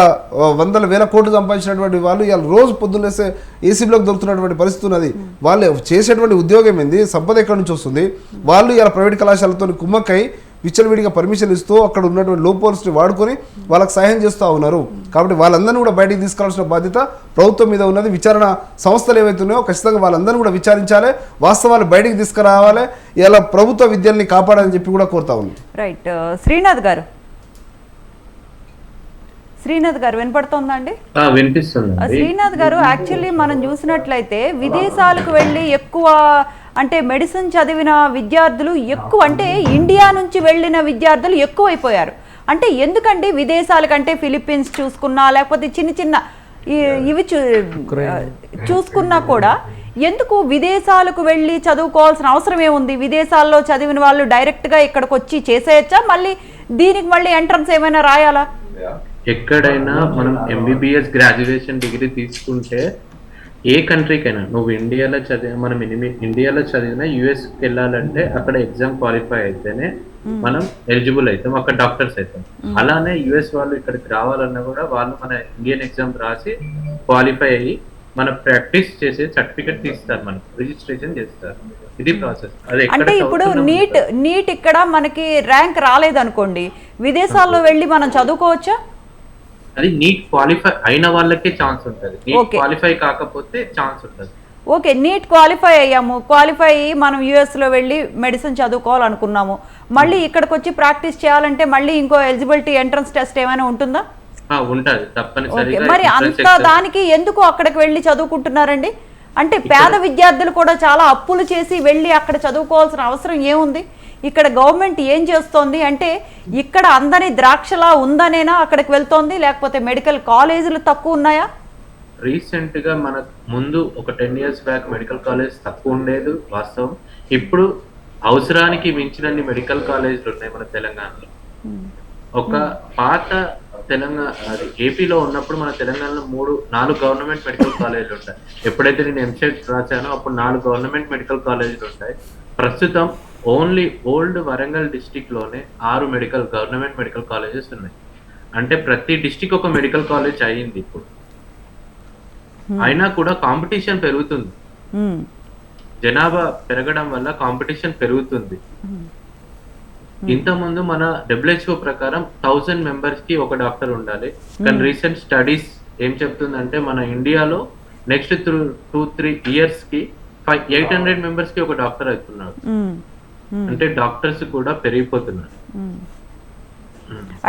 వందల వేల కోట్లు సంపాదించినటువంటి వాళ్ళు ఇవాళ రోజు పొద్దున్నేస్తే ఏసీబీలోకి దొరుకుతున్నటువంటి పరిస్థితి ఉన్నది. వాళ్ళు చేసేటువంటి ఉద్యోగం ఏంది, సంపద ఎక్కడి నుంచి వస్తుంది? వాళ్ళు ఇలా ప్రైవేట్ కళాశాలతో కుమ్మక్కై విచ్చలవిడిగా పర్మిషన్ ఇస్తూ అక్కడ ఉన్నటువంటి లోపోల్స్ని వాడుకొని వాళ్ళకి సహాయం చేస్తూ ఉన్నారు. కాబట్టి వాళ్ళందరినీ కూడా బయటికి తీసుకురావాల్సిన బాధ్యత ప్రభుత్వం మీద ఉన్నది. విచారణ సంస్థలు ఏవైతే ఉన్నాయో ఖచ్చితంగా వాళ్ళందరినీ కూడా విచారించాలి, వాస్తవాలు బయటికి తీసుకురావాలి, ఇలా ప్రభుత్వ విద్యల్ని కాపాడాలని చెప్పి కూడా కోరుతా ఉంది. రైట్. శ్రీనాథ్ గారు వినపడుతోందా అండి? వినిపిస్తుంది. శ్రీనాథ్ గారు, యాక్చువల్లీ మనం చూసినట్లయితే విదేశాలకు వెళ్ళి ఎక్కువ అంటే మెడిసిన్ చదివిన విద్యార్థులు ఎక్కువ, అంటే ఇండియా నుంచి వెళ్ళిన విద్యార్థులు ఎక్కువైపోయారు. అంటే ఎందుకండి విదేశాలకంటే ఫిలిప్పీన్స్ చూసుకున్నా లేకపోతే చిన్న చిన్న ఇవి చూసుకున్నా కూడా ఎందుకు విదేశాలకు వెళ్ళి చదువుకోవాల్సిన అవసరం ఏముంది? విదేశాల్లో చదివిన వాళ్ళు డైరెక్ట్గా ఇక్కడికి వచ్చి చేసేయచ్చా? మళ్ళీ దీనికి మళ్ళీ ఎంట్రన్స్ ఏమైనా రాయాలా? ఎక్కడైనా మనం ఎంబీబీఎస్ గ్రాడ్యుయేషన్ డిగ్రీ తీసుకుంటే ఏ కంట్రీకైనా, నువ్వు ఇండియాలో మనం ఇండియాలో చదివినా యుఎస్కి వెళ్ళాలంటే అక్కడ ఎగ్జామ్ క్వాలిఫై అయితేనే మనం ఎలిజిబుల్ అవుతాం, అక్కడ డాక్టర్స్ అవుతాం. అలానే యుఎస్ వాళ్ళు ఇక్కడికి రావాలన్నా కూడా వాళ్ళు మన ఇండియన్ ఎగ్జామ్ రాసి క్వాలిఫై అయ్యి మన ప్రాక్టీస్ చేసే సర్టిఫికెట్ తీస్తారు, మనకు రిజిస్ట్రేషన్ చేస్తారు. ఇది ప్రాసెస్. అంటే ఇప్పుడు నీట్ ఇక్కడ మనకి ర్యాంక్ రాలేదనుకోండి, విదేశాల్లో వెళ్ళి మనం చదువుకోవచ్చా? అది నీట్ క్వాలిఫై అయిన వాళ్ళకే ఛాన్స్ ఉంటుంది, నీట్ క్వాలిఫై కాకపోతే ఛాన్స్ ఉంటుంది. ఓకే, నీట్ క్వాలిఫై అయ్యాము, క్వాలిఫై అయ్యి మనం యుఎస్లో వెళ్ళి మెడిసిన్ చదువుకోవాలనుకున్నాము, మళ్ళీ ఇక్కడికి వచ్చి ప్రాక్టీస్ చేయాలంటే మళ్ళీ ఇంకో ఎలిజిబిలిటీ ఎంట్రన్స్ టెస్ట్ ఏమైనా ఉంటుందా? ఉంటుంది తప్పనిసరిగా. మరి అంత దానికి ఎందుకు అక్కడికి వెళ్ళి చదువుకుంటున్నారండి? అంటే పేద విద్యార్థులు కూడా చాలా అప్పులు చేసి వెళ్ళి అక్కడ చదువుకోవాల్సిన అవసరం ఏముంది? ఇక్కడ గవర్నమెంట్ ఏం చేస్తోంది అంటే ఇక్కడ అందరి ద్రాక్షలా ఉందనేనా అక్కడికి వెళ్తోంది, లేకపోతే మెడికల్ కాలేజీలు తక్కువ ఉన్నాయా? రీసెంట్ గా మన ముందు ఒక 10 years బ్యాక్ మెడికల్ కాలేజ్ తక్కువ ఉండేది వాస్తవం. ఇప్పుడు అవసరానికి మించినన్ని మెడికల్ కాలేజీలు ఉన్నాయి మన తెలంగాణలో. ఒక పాత తెలంగాణ ఏపీలో ఉన్నప్పుడు మన తెలంగాణలో 4 గవర్నమెంట్ మెడికల్ కాలేజీలు ఉంటాయి. ఎప్పుడైతే నేను ఎంసెట్ రాశానో అప్పుడు 4 గవర్నమెంట్ మెడికల్ కాలేజీలు ఉంటాయి. ప్రస్తుతం ఓన్లీ ఓల్డ్ వరంగల్ డిస్టిక్ లోనే 6 గవర్నమెంట్ మెడికల్ కాలేజెస్ ఉన్నాయి. అంటే ప్రతి డిస్టిక్ ఒక మెడికల్ కాలేజ్ అయ్యింది ఇప్పుడు. అయినా కూడా కాంపిటీషన్ పెరుగుతుంది, జనాభా పెరగడం వల్ల కాంపిటీషన్ పెరుగుతుంది. ఇంతకుముందు మన WHO ప్రకారం 1000 members కి ఒక డాక్టర్ ఉండాలి, కానీ రీసెంట్ స్టడీస్ ఏం చెప్తుందంటే మన ఇండియాలో నెక్స్ట్ 2-3 years కి 800 members కి ఒక డాక్టర్ అవుతున్నాడు. అంటే డాక్టర్స్ కూడా పెరిగిపోతున్నారు.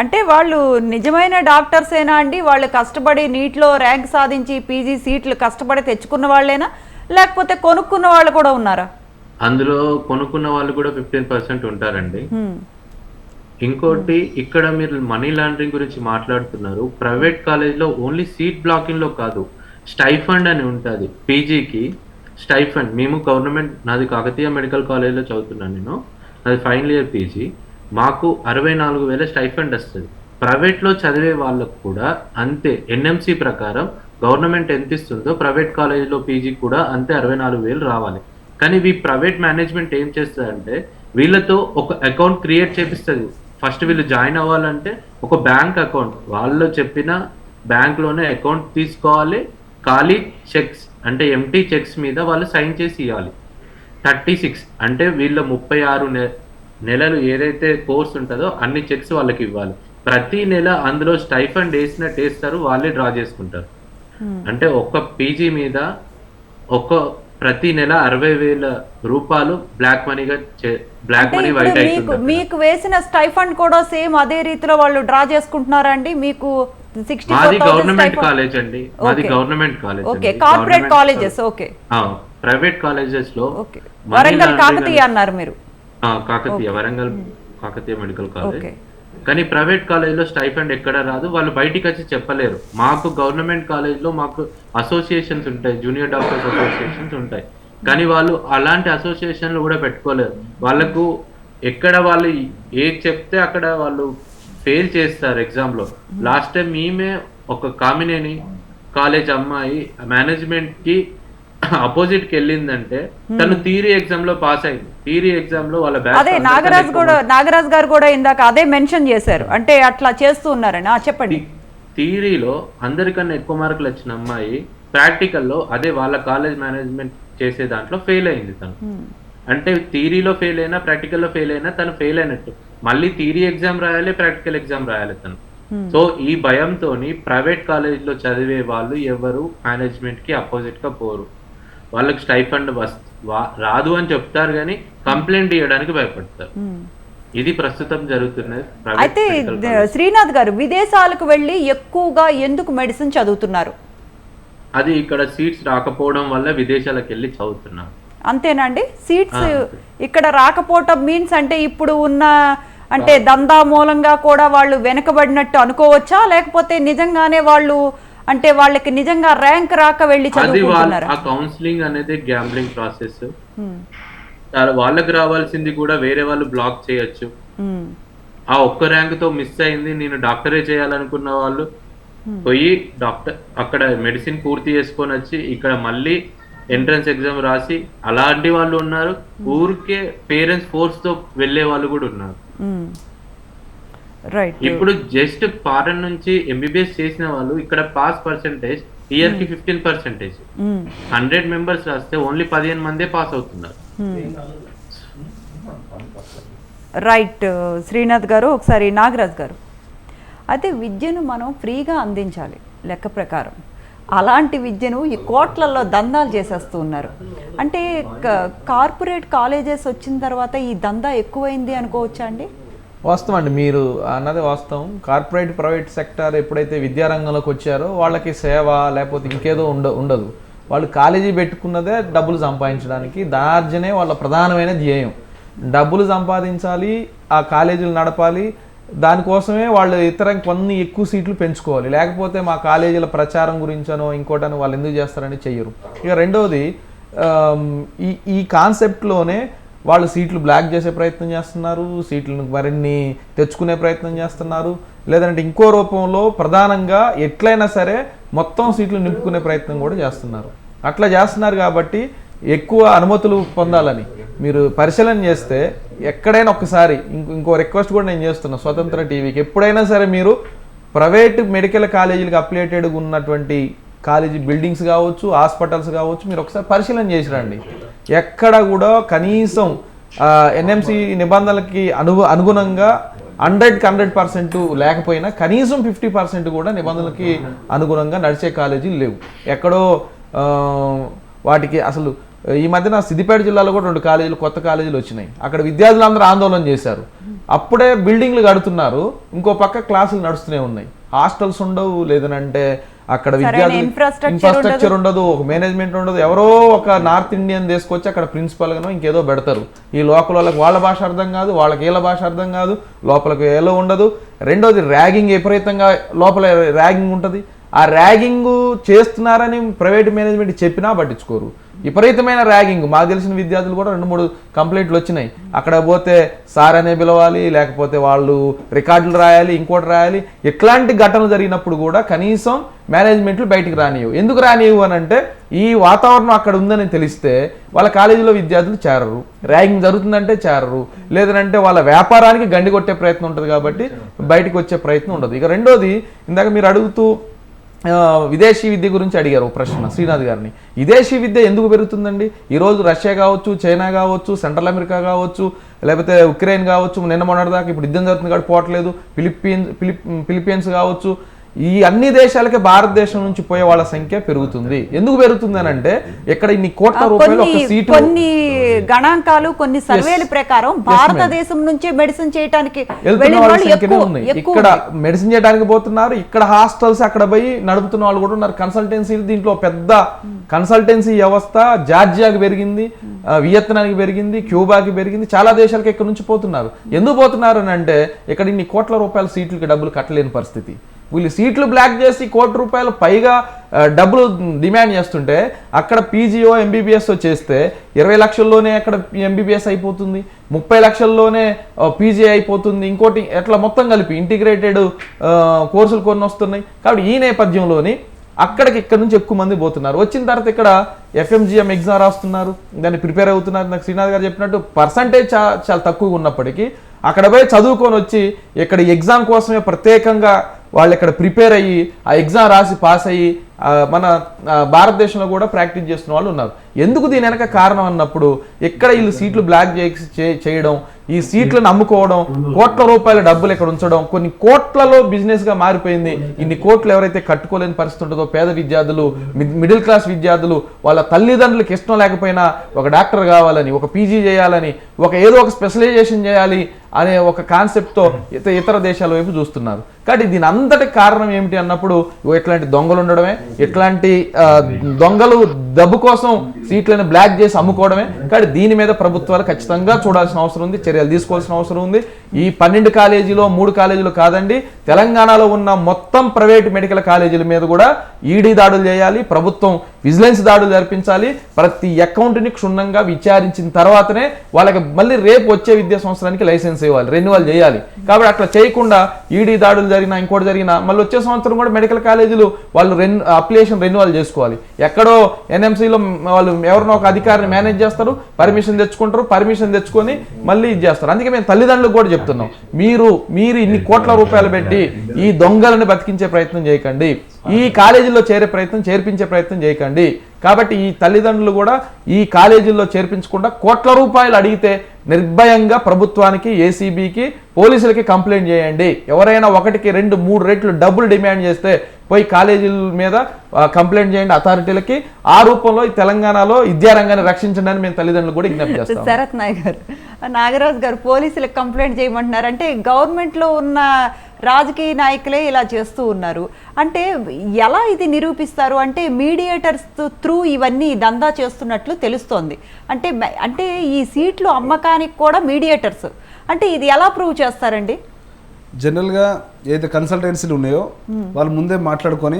అంటే వాళ్ళు నిజమైన డాక్టర్స్ ఏనా అండి? వాళ్ళు కష్టపడి నీట్లో ర్యాంక్ సాధించి పీజీ సీట్లు కష్టపడి తెచ్చుకున్న వాళ్ళేనా, లేకపోతే కొనుక్కున్న వాళ్ళు కూడా ఉన్నారా? అందులో కొనుక్కున్న వాళ్ళు కూడా 15% ఉంటారండి. ఇంకోటి, ఇక్కడ మీరు మనీ లాండరింగ్ గురించి మాట్లాడుతున్నారు. ప్రైవేట్ కాలేజ్లో ఓన్లీ సీట్ బ్లాకింగ్ లో కాదు, స్టైఫండ్ అని ఉంటుంది పీజీకి. స్టైఫండ్ మేము గవర్నమెంట్, నాది కాకతీయ మెడికల్ కాలేజ్లో చదువుతున్నాను నేను, నాది ఫైనల్ ఇయర్ పీజీ. మాకు 64,000 స్టైఫండ్ వస్తుంది. ప్రైవేట్లో చదివే వాళ్ళకు కూడా అంతే. ఎన్ఎంసి ప్రకారం గవర్నమెంట్ ఎంత ఇస్తుందో ప్రైవేట్ కాలేజ్లో పీజీ కూడా అంతే 64,000 రావాలి. కానీ ఈ ప్రైవేట్ మేనేజ్మెంట్ ఏం చేస్తుందంటే వీళ్ళతో ఒక అకౌంట్ క్రియేట్ చేపిస్తుంది. ఫస్ట్ వీళ్ళు జాయిన్ అవ్వాలంటే ఒక బ్యాంక్ అకౌంట్, వాళ్ళు చెప్పిన బ్యాంక్లోనే అకౌంట్ తీసుకోవాలి, ఖాళీ చెక్స్ అంటే ఎంటీ చెక్స్ మీద వాళ్ళు సైన్ చేసి ఇవ్వాలి. 36 అంటే వీళ్ళ 36 నెలలు ఏదైతే కోర్స్ ఉంటుందో అన్ని చెక్స్ వాళ్ళకి ఇవ్వాలి. ప్రతి నెల అందులో స్టైఫండ్ వేసినట్టు వేస్తారు, వాళ్ళే డ్రా చేసుకుంటారు. అంటే ఒక్క పీజీ మీద ప్రతి నెల 60,000 రూపాయలు బ్లాక్ మనీగా బ్లాక్ మనీ వైట్ అవుతుంది. మీకు వేసిన స్టైఫండ్ కూడా సేమ్ అదే రీతిలో వాళ్ళు డ్రా చేసుకుంటున్నారా అండి? మీకు మాది గవర్నమెంట్ కాలేజ్ అండి, మాది government college. Okay, corporate colleges. Okay, private colleges లో వరంగల్ కాకతీయ అన్నారు మీరు. Kakatiya, Warangal Kakatiya medical college. కానీ ప్రైవేట్ కాలేజ్ లో స్టైఫండ్ ఎక్కడ రాదు, వాళ్ళు బయటికి వచ్చి చెప్పలేరు. మాకు గవర్నమెంట్ కాలేజ్ లో మాకు అసోసియేషన్స్ ఉంటాయి, జూనియర్ డాక్టర్స్ అసోసియేషన్స్ ఉంటాయి, కానీ వాళ్ళు అలాంటి అసోసియేషన్లు కూడా పెట్టుకోలేరు. వాళ్ళకు ఎక్కడ వాళ్ళు ఏది చెప్తే అక్కడ వాళ్ళు ఫెయిల్ చేస్తారు ఎగ్జామ్ లో. లాస్ట్ టైం మేమే ఒక కామినేని కాలేజ్ అమ్మాయి మేనేజ్మెంట్ కి అపోజిట్ కి వెళ్ళిందంటే తను థియరీ ఎగ్జామ్ లో పాస్ అయింది. థియరీ ఎగ్జామ్ లో వాళ్ళ అదే నాగరాజ్ గారు కూడా ఇందాక అదే మెన్షన్ చేశారు, అంటే అట్లా చేస్తూ ఉన్నారని. చెప్పండి. థియరీలో అందరికన్నా ఎక్కువ మార్కులు వచ్చిన అమ్మాయి ప్రాక్టికల్లో అదే వాళ్ళ కాలేజ్ మేనేజ్మెంట్ చేసే దాంట్లో ఫెయిల్ అయింది తను. అంటే థియరీలో ఫెయిల్ అయినా ప్రాక్టికల్లో ఫెయిల్ అయినా తను ఫెయిల్ అయినట్టు. మళ్ళీ థియరీ ఎగ్జామ్ రాయాలి, ప్రాక్టికల్ ఎగ్జామ్ రాయాలి తను. సో ఈ భయంతో ప్రైవేట్ కాలేజ్ లో చదివే వాళ్ళు ఎవరు మేనేజ్మెంట్ కి అపోజిట్ గా పోరు. వాళ్ళకి స్టైఫండ్ రాదు అని చెప్తారు, కానీ కంప్లైంట్ ఇవ్వడానికి భయపడతారు. ఇది ప్రస్తుతం జరుగుతున్నది. అయితే శ్రీనాథ్ గారు, విదేశాలకు వెళ్ళి ఎక్కువగా ఎందుకు మెడిసిన్ చదువుతున్నారు? అది ఇక్కడ సీట్స్ రాకపోవడం వల్ల విదేశాలకు వెళ్ళి చదువుతున్నారు. అంతేనండి? సీట్స్ ఇక్కడ రాకపోవటం మీన్స్ అంటే ఇప్పుడు ఉన్న అంటే దందా మూలంగా కూడా వాళ్ళు వెనకబడినట్టు అనుకోవచ్చా, లేకపోతే నిజంగానే వాళ్ళు అంటే వాళ్ళకి నిజంగా ర్యాంక్ రాక వెళ్ళి చదువుకుంటున్నారా? ఆ కౌన్సిలింగ్ అనేది గ్యాంబ్లింగ్ ప్రాసెస్. వాళ్ళకి రావాల్సింది కూడా వేరే వాళ్ళు బ్లాక్ చేయొచ్చు. ఆ ఒక్క ర్యాంక్ తో మిస్ అయింది, నేను డాక్టరే చేయాలనుకున్న వాళ్ళు పోయి డాక్టర్ అక్కడ మెడిసిన్ పూర్తి చేసుకొని వచ్చి ఇక్కడ మళ్ళీ ఎంట్రన్స్ ఎగ్జామ్ రాసి అలాంటి వాళ్ళు ఉన్నారు. ఊరికే పేరెంట్స్ ఫోర్స్ తో వెళ్లే వాళ్ళు కూడా ఉన్నారు. ఇప్పుడు జస్ట్ ఫారెన్ నుంచి ఎంబీబీఎస్ చేసిన వాళ్ళు ఇక్కడ పాస్ పర్సెంటేజ్ ఇయర్ కి 15%. 100 మెంబర్స్ రాస్తే ఓన్లీ 15 మందే పాస్ అవుతున్నారు. రైట్ శ్రీనాథ్ గారు. ఒకసారి నాగరాజ్ గారు, అయితే విద్యను మనం ఫ్రీగా అందించాలి లెక్క ప్రకారం. అలాంటి విద్యను ఈ కోట్లలో దందాలు చేసేస్తూ ఉన్నారు. అంటే కార్పొరేట్ కాలేజెస్ వచ్చిన తర్వాత ఈ దందా ఎక్కువైంది అనుకోవచ్చా అండి? వాస్తవం అండి, మీరు అన్నది వాస్తవం. కార్పొరేట్ ప్రైవేట్ సెక్టార్ ఎప్పుడైతే విద్యారంగంలోకి వచ్చారో వాళ్ళకి సేవ లేకపోతే ఇంకేదో ఉండదు. వాళ్ళు కాలేజీ పెట్టుకున్నదే డబ్బులు సంపాదించడానికి, ధనార్జనే వాళ్ళ ప్రధానమైన ధ్యేయం. డబ్బులు సంపాదించాలి, ఆ కాలేజీలు నడపాలి, దానికోసమే వాళ్ళు కొన్ని ఎక్కువ సీట్లు పెంచుకోవాలి. లేకపోతే మా కాలేజీల ప్రచారం గురించనో ఇంకోటనో వాళ్ళు ఎందుకు చేస్తారని చెయ్యరు. ఇక రెండవది, ఈ కాన్సెప్ట్లోనే వాళ్ళు సీట్లు బ్లాక్ చేసే ప్రయత్నం చేస్తున్నారు, సీట్లను మరిన్ని తెచ్చుకునే ప్రయత్నం చేస్తున్నారు, లేదంటే ఇంకో రూపంలో ప్రధానంగా ఎట్లయినా సరే మొత్తం సీట్లు నింపుకునే ప్రయత్నం కూడా చేస్తున్నారు. అట్లా చేస్తున్నారు కాబట్టి ఎక్కువ అనుమతులు పొందాలని మీరు పరిశీలన చేస్తే ఎక్కడైనా ఒకసారి ఇంకో రిక్వెస్ట్ కూడా నేను చేస్తున్నా స్వతంత్ర టీవీకి, ఎప్పుడైనా సరే మీరు ప్రైవేట్ మెడికల్ కాలేజీలకు అప్లికేటెడ్గా ఉన్నటువంటి కాలేజీ బిల్డింగ్స్ కావచ్చు, హాస్పిటల్స్ కావచ్చు, మీరు ఒకసారి పరిశీలన చేసి రండి. ఎక్కడ కూడా కనీసం ఎన్ఎంసి నిబంధనలకి అనుగుణంగా 100% లేకపోయినా కనీసం 50% కూడా నిబంధనలకి అనుగుణంగా నడిచే కాలేజీలు లేవు. ఎక్కడో వాటికి అసలు ఈ మధ్యన సిద్దిపేట జిల్లాలో కూడా 2 కాలేజీలు కొత్త కాలేజీలు వచ్చినాయి. అక్కడ విద్యార్థులందరూ ఆందోళన చేశారు. అప్పుడే బిల్డింగ్లు కడుతున్నారు, ఇంకో పక్క క్లాసులు నడుస్తూనే ఉన్నాయి. హాస్టల్స్ ఉండవు, లేదనంటే అక్కడ విద్యార్థులు ఇన్ఫ్రాస్ట్రక్చర్ ఉండదు, ఒక మేనేజ్మెంట్ ఉండదు. ఎవరో ఒక నార్త్ ఇండియన్ తీసుకొచ్చి అక్కడ ప్రిన్సిపల్గానో ఇంకేదో పెడతారు. ఈ లోకల్ వాళ్ళకి వాళ్ళ భాష అర్థం కాదు, వాళ్ళకి వీళ్ళ భాష అర్థం కాదు, లోపలికి ఏలో ఉండదు. రెండోది ర్యాగింగ్, విపరీతంగా లోపల ర్యాగింగ్ ఉంటుంది. ఆ ర్యాగింగ్ చేస్తున్నారని ప్రైవేట్ మేనేజ్మెంట్ చెప్పినా పట్టించుకోరు. విపరీతమైన ర్యాగింగ్, మాకు తెలిసిన విద్యార్థులు కూడా 2-3 కంప్లైంట్లు వచ్చినాయి. అక్కడ పోతే సార్ అనే పిలవాలి, లేకపోతే వాళ్ళు రికార్డులు రాయాలి, ఇంకోటి రాయాలి. ఇట్లాంటి ఘటనలు జరిగినప్పుడు కూడా కనీసం మేనేజ్మెంట్లు బయటికి రానియవు. ఎందుకు రానియవు అని అంటే ఈ వాతావరణం అక్కడ ఉందని తెలిస్తే వాళ్ళ కాలేజీలో విద్యార్థులు చేరరు, ర్యాగింగ్ జరుగుతుందంటే చేరరు, లేదంటే వాళ్ళ వ్యాపారానికి గండి కొట్టే ప్రయత్నం ఉంటుంది కాబట్టి బయటకు వచ్చే ప్రయత్నం ఉండదు. ఇక రెండోది, ఇందాక మీరు అడుగుతూ విదేశీ విద్య గురించి అడిగారు ఒక ప్రశ్న శ్రీనాథ్ గారిని. విదేశీ విద్య ఎందుకు పెరుగుతుందండి? ఈరోజు రష్యా కావచ్చు, చైనా కావచ్చు, సెంట్రల్ అమెరికా కావచ్చు, లేకపోతే ఉక్రెయిన్ కావచ్చు, నిన్న మొన్నటిదాకా ఇప్పుడు యుద్ధం జరుగుతుంది కాబట్టి పోవట్లేదు, ఫిలిప్పీన్స్ కావచ్చు, ఈ అన్ని దేశాలకే భారతదేశం నుంచి పోయే వాళ్ళ సంఖ్య పెరుగుతుంది. ఎందుకు పెరుగుతుంది అని అంటే ఇక్కడ ఇన్ని కోట్ల రూపాయలు ఒక సీటు, కొన్ని గణాంకాలు, కొన్ని సర్వేల ప్రకారం భారతదేశం నుంచే మెడిసిన్ చేయడానికి వెళ్తున్న వాళ్ళ సంఖ్యనే ఉన్నాయి. ఇక్కడ మెడిసిన్ చేయడానికి పోతున్నారు, ఇక్కడ హాస్టల్స్ అక్కడ పోయి నడుపుతున్న వాళ్ళు కూడా ఉన్నారు. కన్సల్టెన్సీ, దీంట్లో పెద్ద కన్సల్టెన్సీ వ్యవస్థ జార్జియాకి పెరిగింది, వియత్నానికి పెరిగింది, క్యూబాకి పెరిగింది, చాలా దేశాలకు ఇక్కడ నుంచి పోతున్నారు. ఎందుకు పోతున్నారు అని అంటే ఇక్కడ ఇన్ని కోట్ల రూపాయల సీట్లకి డబ్బులు కట్టలేని పరిస్థితి. వీళ్ళు సీట్లు బ్లాక్ చేసి ₹1,00,00,000 పైగా డబ్బులు డిమాండ్ చేస్తుంటే అక్కడ పీజీఓ ఎంబీబీఎస్ చేస్తే 20 లక్షల్లోనే అక్కడ ఎంబీబీఎస్ అయిపోతుంది, 30 లక్షల్లోనే పీజీ అయిపోతుంది, ఇంకోటి ఎట్లా మొత్తం కలిపి ఇంటిగ్రేటెడ్ కోర్సులు కొన్ని వస్తున్నాయి. కాబట్టి ఈ నేపథ్యంలోని అక్కడికి ఇక్కడ నుంచి ఎక్కువ మంది పోతున్నారు. వచ్చిన తర్వాత ఇక్కడ FMGM ఎగ్జామ్ రాస్తున్నారు, దాన్ని ప్రిపేర్ అవుతున్నారు. నాకు శ్రీనాథ్ గారు చెప్పినట్టు పర్సంటేజ్ చాలా తక్కువగా ఉన్నప్పటికీ అక్కడ పోయి చదువుకొని వచ్చి ఇక్కడ ఎగ్జామ్ కోసమే ప్రత్యేకంగా వాళ్ళు ఇక్కడ ప్రిపేర్ అయ్యి ఆ ఎగ్జామ్ రాసి పాస్ అయ్యి మన భారతదేశంలో కూడా ప్రాక్టీస్ చేస్తున్న వాళ్ళు ఉన్నారు. ఎందుకు దీని వెనక కారణం అన్నప్పుడు ఇక్కడ వీళ్ళు సీట్లు బ్లాక్ చేయడం, ఈ సీట్లను అమ్ముకోవడం, కోట్ల రూపాయల డబ్బులు ఇక్కడ ఉంచడం, కొన్ని కోట్లలో బిజినెస్ గా మారిపోయింది. ఇన్ని కోట్లు ఎవరైతే కట్టుకోలేని పరిస్థితి ఉంటుందో పేద విద్యార్థులు, మిడిల్ క్లాస్ విద్యార్థులు, వాళ్ళ తల్లిదండ్రులకు ఇష్టం లేకపోయినా ఒక డాక్టర్ కావాలని, ఒక పీజీ చేయాలని, ఏదో ఒక స్పెషలైజేషన్ చేయాలి అనే ఒక కాన్సెప్ట్తో ఇతర దేశాల వైపు చూస్తున్నారు. కాబట్టి దీని అంతటి కారణం ఏమిటి అన్నప్పుడు ఇట్లాంటి దొంగలు ఉండడమే, ఇట్లాంటి దొంగలు డబ్బు కోసం సీట్లను బ్లాక్ చేసి అమ్ముకోవడమే. కాబట్టి దీని మీద ప్రభుత్వాలు ఖచ్చితంగా చూడాల్సిన అవసరం ఉంది, చర్యలు తీసుకోవాల్సిన అవసరం ఉంది. ఈ 12 కాలేజీలో 3 కాలేజీలు కాదండి, తెలంగాణలో ఉన్న మొత్తం ప్రైవేట్ మెడికల్ కాలేజీల మీద కూడా ఈడీ దాడులు చేయాలి, ప్రభుత్వం విజిలెన్స్ దాడులు జరిపించాలి. ప్రతి అకౌంట్ని క్షుణ్ణంగా విచారించిన తర్వాతనే వాళ్ళకి మళ్ళీ రేపు వచ్చే విద్యా సంవత్సరానికి లైసెన్స్ ఇవ్వాలి, రెన్యువల్ చేయాలి. కాబట్టి అట్లా చేయకుండా ఈడీ దాడులు జరిగినా ఇంకోటి జరిగినా మళ్ళీ వచ్చే సంవత్సరం కూడా మెడికల్ కాలేజీలు వాళ్ళు అప్లికేషన్ రెన్యువల్ చేసుకోవాలి. ఎక్కడో NMCలో వాళ్ళు ఎవరినో ఒక అధికారిని మేనేజ్ చేస్తారు, పర్మిషన్ తెచ్చుకుంటారు, పర్మిషన్ తెచ్చుకొని మళ్ళీ ఇది చేస్తారు. అందుకే మేము తల్లిదండ్రులకు కూడా చెప్తున్నాం, మీరు ఇన్ని కోట్ల రూపాయలు పెట్టి ఈ దొంగలను బతికించే ప్రయత్నం చేయకండి, ఈ కాలేజీల్లో చేర్పించే ప్రయత్నం చేయకండి. కాబట్టి ఈ తల్లిదండ్రులు కూడా ఈ కాలేజీల్లో చేర్పించకుండా కోట్ల రూపాయలు అడిగితే నిర్భయంగా ప్రభుత్వానికి, ఏసీబీకి, పోలీసులకి కంప్లైంట్ చేయండి. ఎవరైనా 1, 2, 3 రెట్లు డబ్బులు డిమాండ్ చేస్తే పోయి కాలేజీల మీద కంప్లైంట్ చేయండి అథారిటీలకి. ఆ రూపంలో ఈ తెలంగాణలో విద్యారంగాన్ని రక్షించండి అని మేము తల్లిదండ్రులు కూడా విజ్ఞప్తి చేస్తాం. శరత్ నాగరాజు గారు పోలీసులకు కంప్లైంట్ చేయమంటున్నారు అంటే గవర్నమెంట్లో ఉన్న రాజకీయ నాయకులే ఇలా చేస్తూ ఉన్నారు అంటే ఎలా ఇది నిరూపిస్తారు? అంటే మీడియేటర్స్ త్రూ ఇవన్నీ దందా చేస్తున్నట్లు తెలుస్తోంది. అంటే ఈ సీట్లు అమ్మకానికి కూడా మీడియేటర్స్, అంటే ఇది ఎలా ప్రూవ్ చేస్తారండి? జనరల్గా ఏదైతే కన్సల్టెన్సీలు ఉన్నాయో వాళ్ళు ముందే మాట్లాడుకొని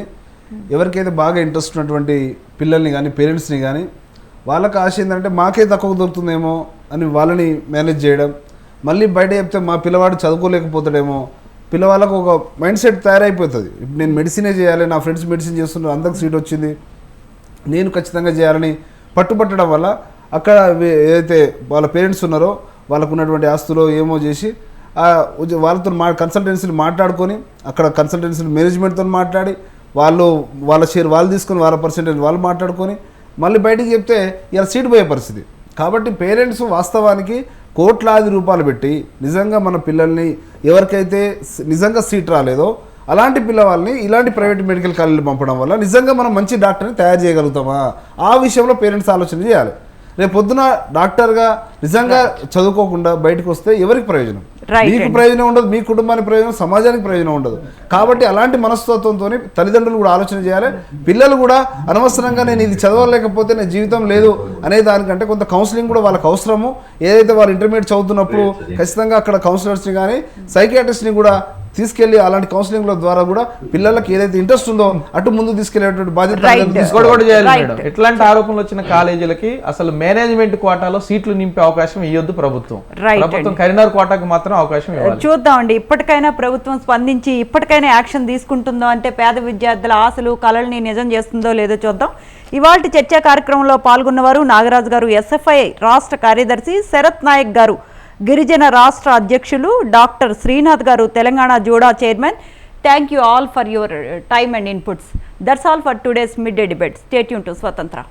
ఎవరికైతే బాగా ఇంట్రెస్ట్ ఉన్నటువంటి పిల్లల్ని కానీ పేరెంట్స్ని కానీ వాళ్ళకి ఆశ ఏంటంటే మాకే తక్కువ దొరుకుతుందేమో అని వాళ్ళని మేనేజ్ చేయడం, మళ్ళీ బయట చెప్తే మా పిల్లవాడు చదువుకోలేకపోతాడేమో, పిల్లవాళ్ళకు ఒక మైండ్ సెట్ తయారైపోతుంది. ఇప్పుడు నేను మెడిసినే చేయాలి, నా ఫ్రెండ్స్ మెడిసిన్ చేస్తున్నారు, అందరికి సీట్ వచ్చింది, నేను ఖచ్చితంగా చేయాలని పట్టుబట్టడం వల్ల అక్కడ ఏదైతే వాళ్ళ పేరెంట్స్ ఉన్నారో వాళ్ళకు ఉన్నటువంటి ఆస్తులో ఏమో చేసి వాళ్ళతో కన్సల్టెన్సీలు మాట్లాడుకొని అక్కడ కన్సల్టెన్సీ మేనేజ్మెంట్తో మాట్లాడి వాళ్ళ షేర్ వాళ్ళు తీసుకొని వాళ్ళ పర్సెంటేజ్ వాళ్ళు మాట్లాడుకొని మళ్ళీ బయటికి చెప్తే ఇలా సీట్ పోయే పరిస్థితి. కాబట్టి పేరెంట్స్ వాస్తవానికి కోట్లాది రూపాయలు పెట్టి నిజంగా మన పిల్లల్ని ఎవరికైతే నిజంగా సీట్ రాలేదో అలాంటి పిల్లవాళ్ళని ఇలాంటి ప్రైవేట్ మెడికల్ కాలేజీలు పంపడం వల్ల నిజంగా మనం మంచి డాక్టర్ని తయారు చేయగలుగుతామా? ఆ విషయంలో పేరెంట్స్ ఆలోచన చేయాలి. రేపు పొద్దున డాక్టర్గా నిజంగా చదువుకోకుండా బయటకు వస్తే ఎవరికి ప్రయోజనం? మీకు ప్రయోజనం ఉండదు, మీ కుటుంబానికి ప్రయోజనం, సమాజానికి ప్రయోజనం ఉండదు. కాబట్టి అలాంటి మనస్తత్వంతో తల్లిదండ్రులు కూడా ఆలోచన చేయాలి. పిల్లలు కూడా అనవసరంగా నేను ఇది చదవలేకపోతే నేను జీవితం లేదు అనే దానికంటే కొంత కౌన్సిలింగ్ కూడా వాళ్ళకి అవసరము. ఏదైతే వాళ్ళు ఇంటర్మీడియట్ చదువుతున్నప్పుడు ఖచ్చితంగా అక్కడ కౌన్సిలర్స్ని కానీ సైకియాట్రిస్ట్ని కూడా తీసుకెళ్లి అలాంటి కౌన్సిలింగ్ ద్వారా కూడా పిల్లలకి ఏదైతే ఇంట్రెస్ట్ ఉందో అటు ముందు తీసుకెళ్లేటువంటి బాధ్యత. ఎట్లాంటి ఆరోపణలు వచ్చిన కాలేజీలకి అసలు మేనేజ్మెంట్ కోటాలో సీట్లు నింపే అవకాశం ఇవ్వద్దు ప్రభుత్వం. కరీంనగర్ కోటాకు మాత్రం అవకాశం ఇవ్వాలి. చూద్దామండి, ఇప్పటికైనా ప్రభుత్వం స్పందించి ఇప్పటికైనా యాక్షన్ తీసుకుంటుందో, అంటే పేద విద్యార్థుల ఆశలు కళల్ని నిజం చేస్తుందో లేదో చూద్దాం. ఇవాళ చర్చా కార్యక్రమంలో పాల్గొన్నవారు నాగరాజు గారు SFI రాష్ట్ర కార్యదర్శి, శరత్ నాయక్ గారు గిరిజన రాష్ట్ర అధ్యక్షులు, డాక్టర్ శ్రీనాథ్ గారు Telangana JUDA chairman, Thank you all for your time and inputs. That's all for today's midday debate. Stay tuned to Swatantra.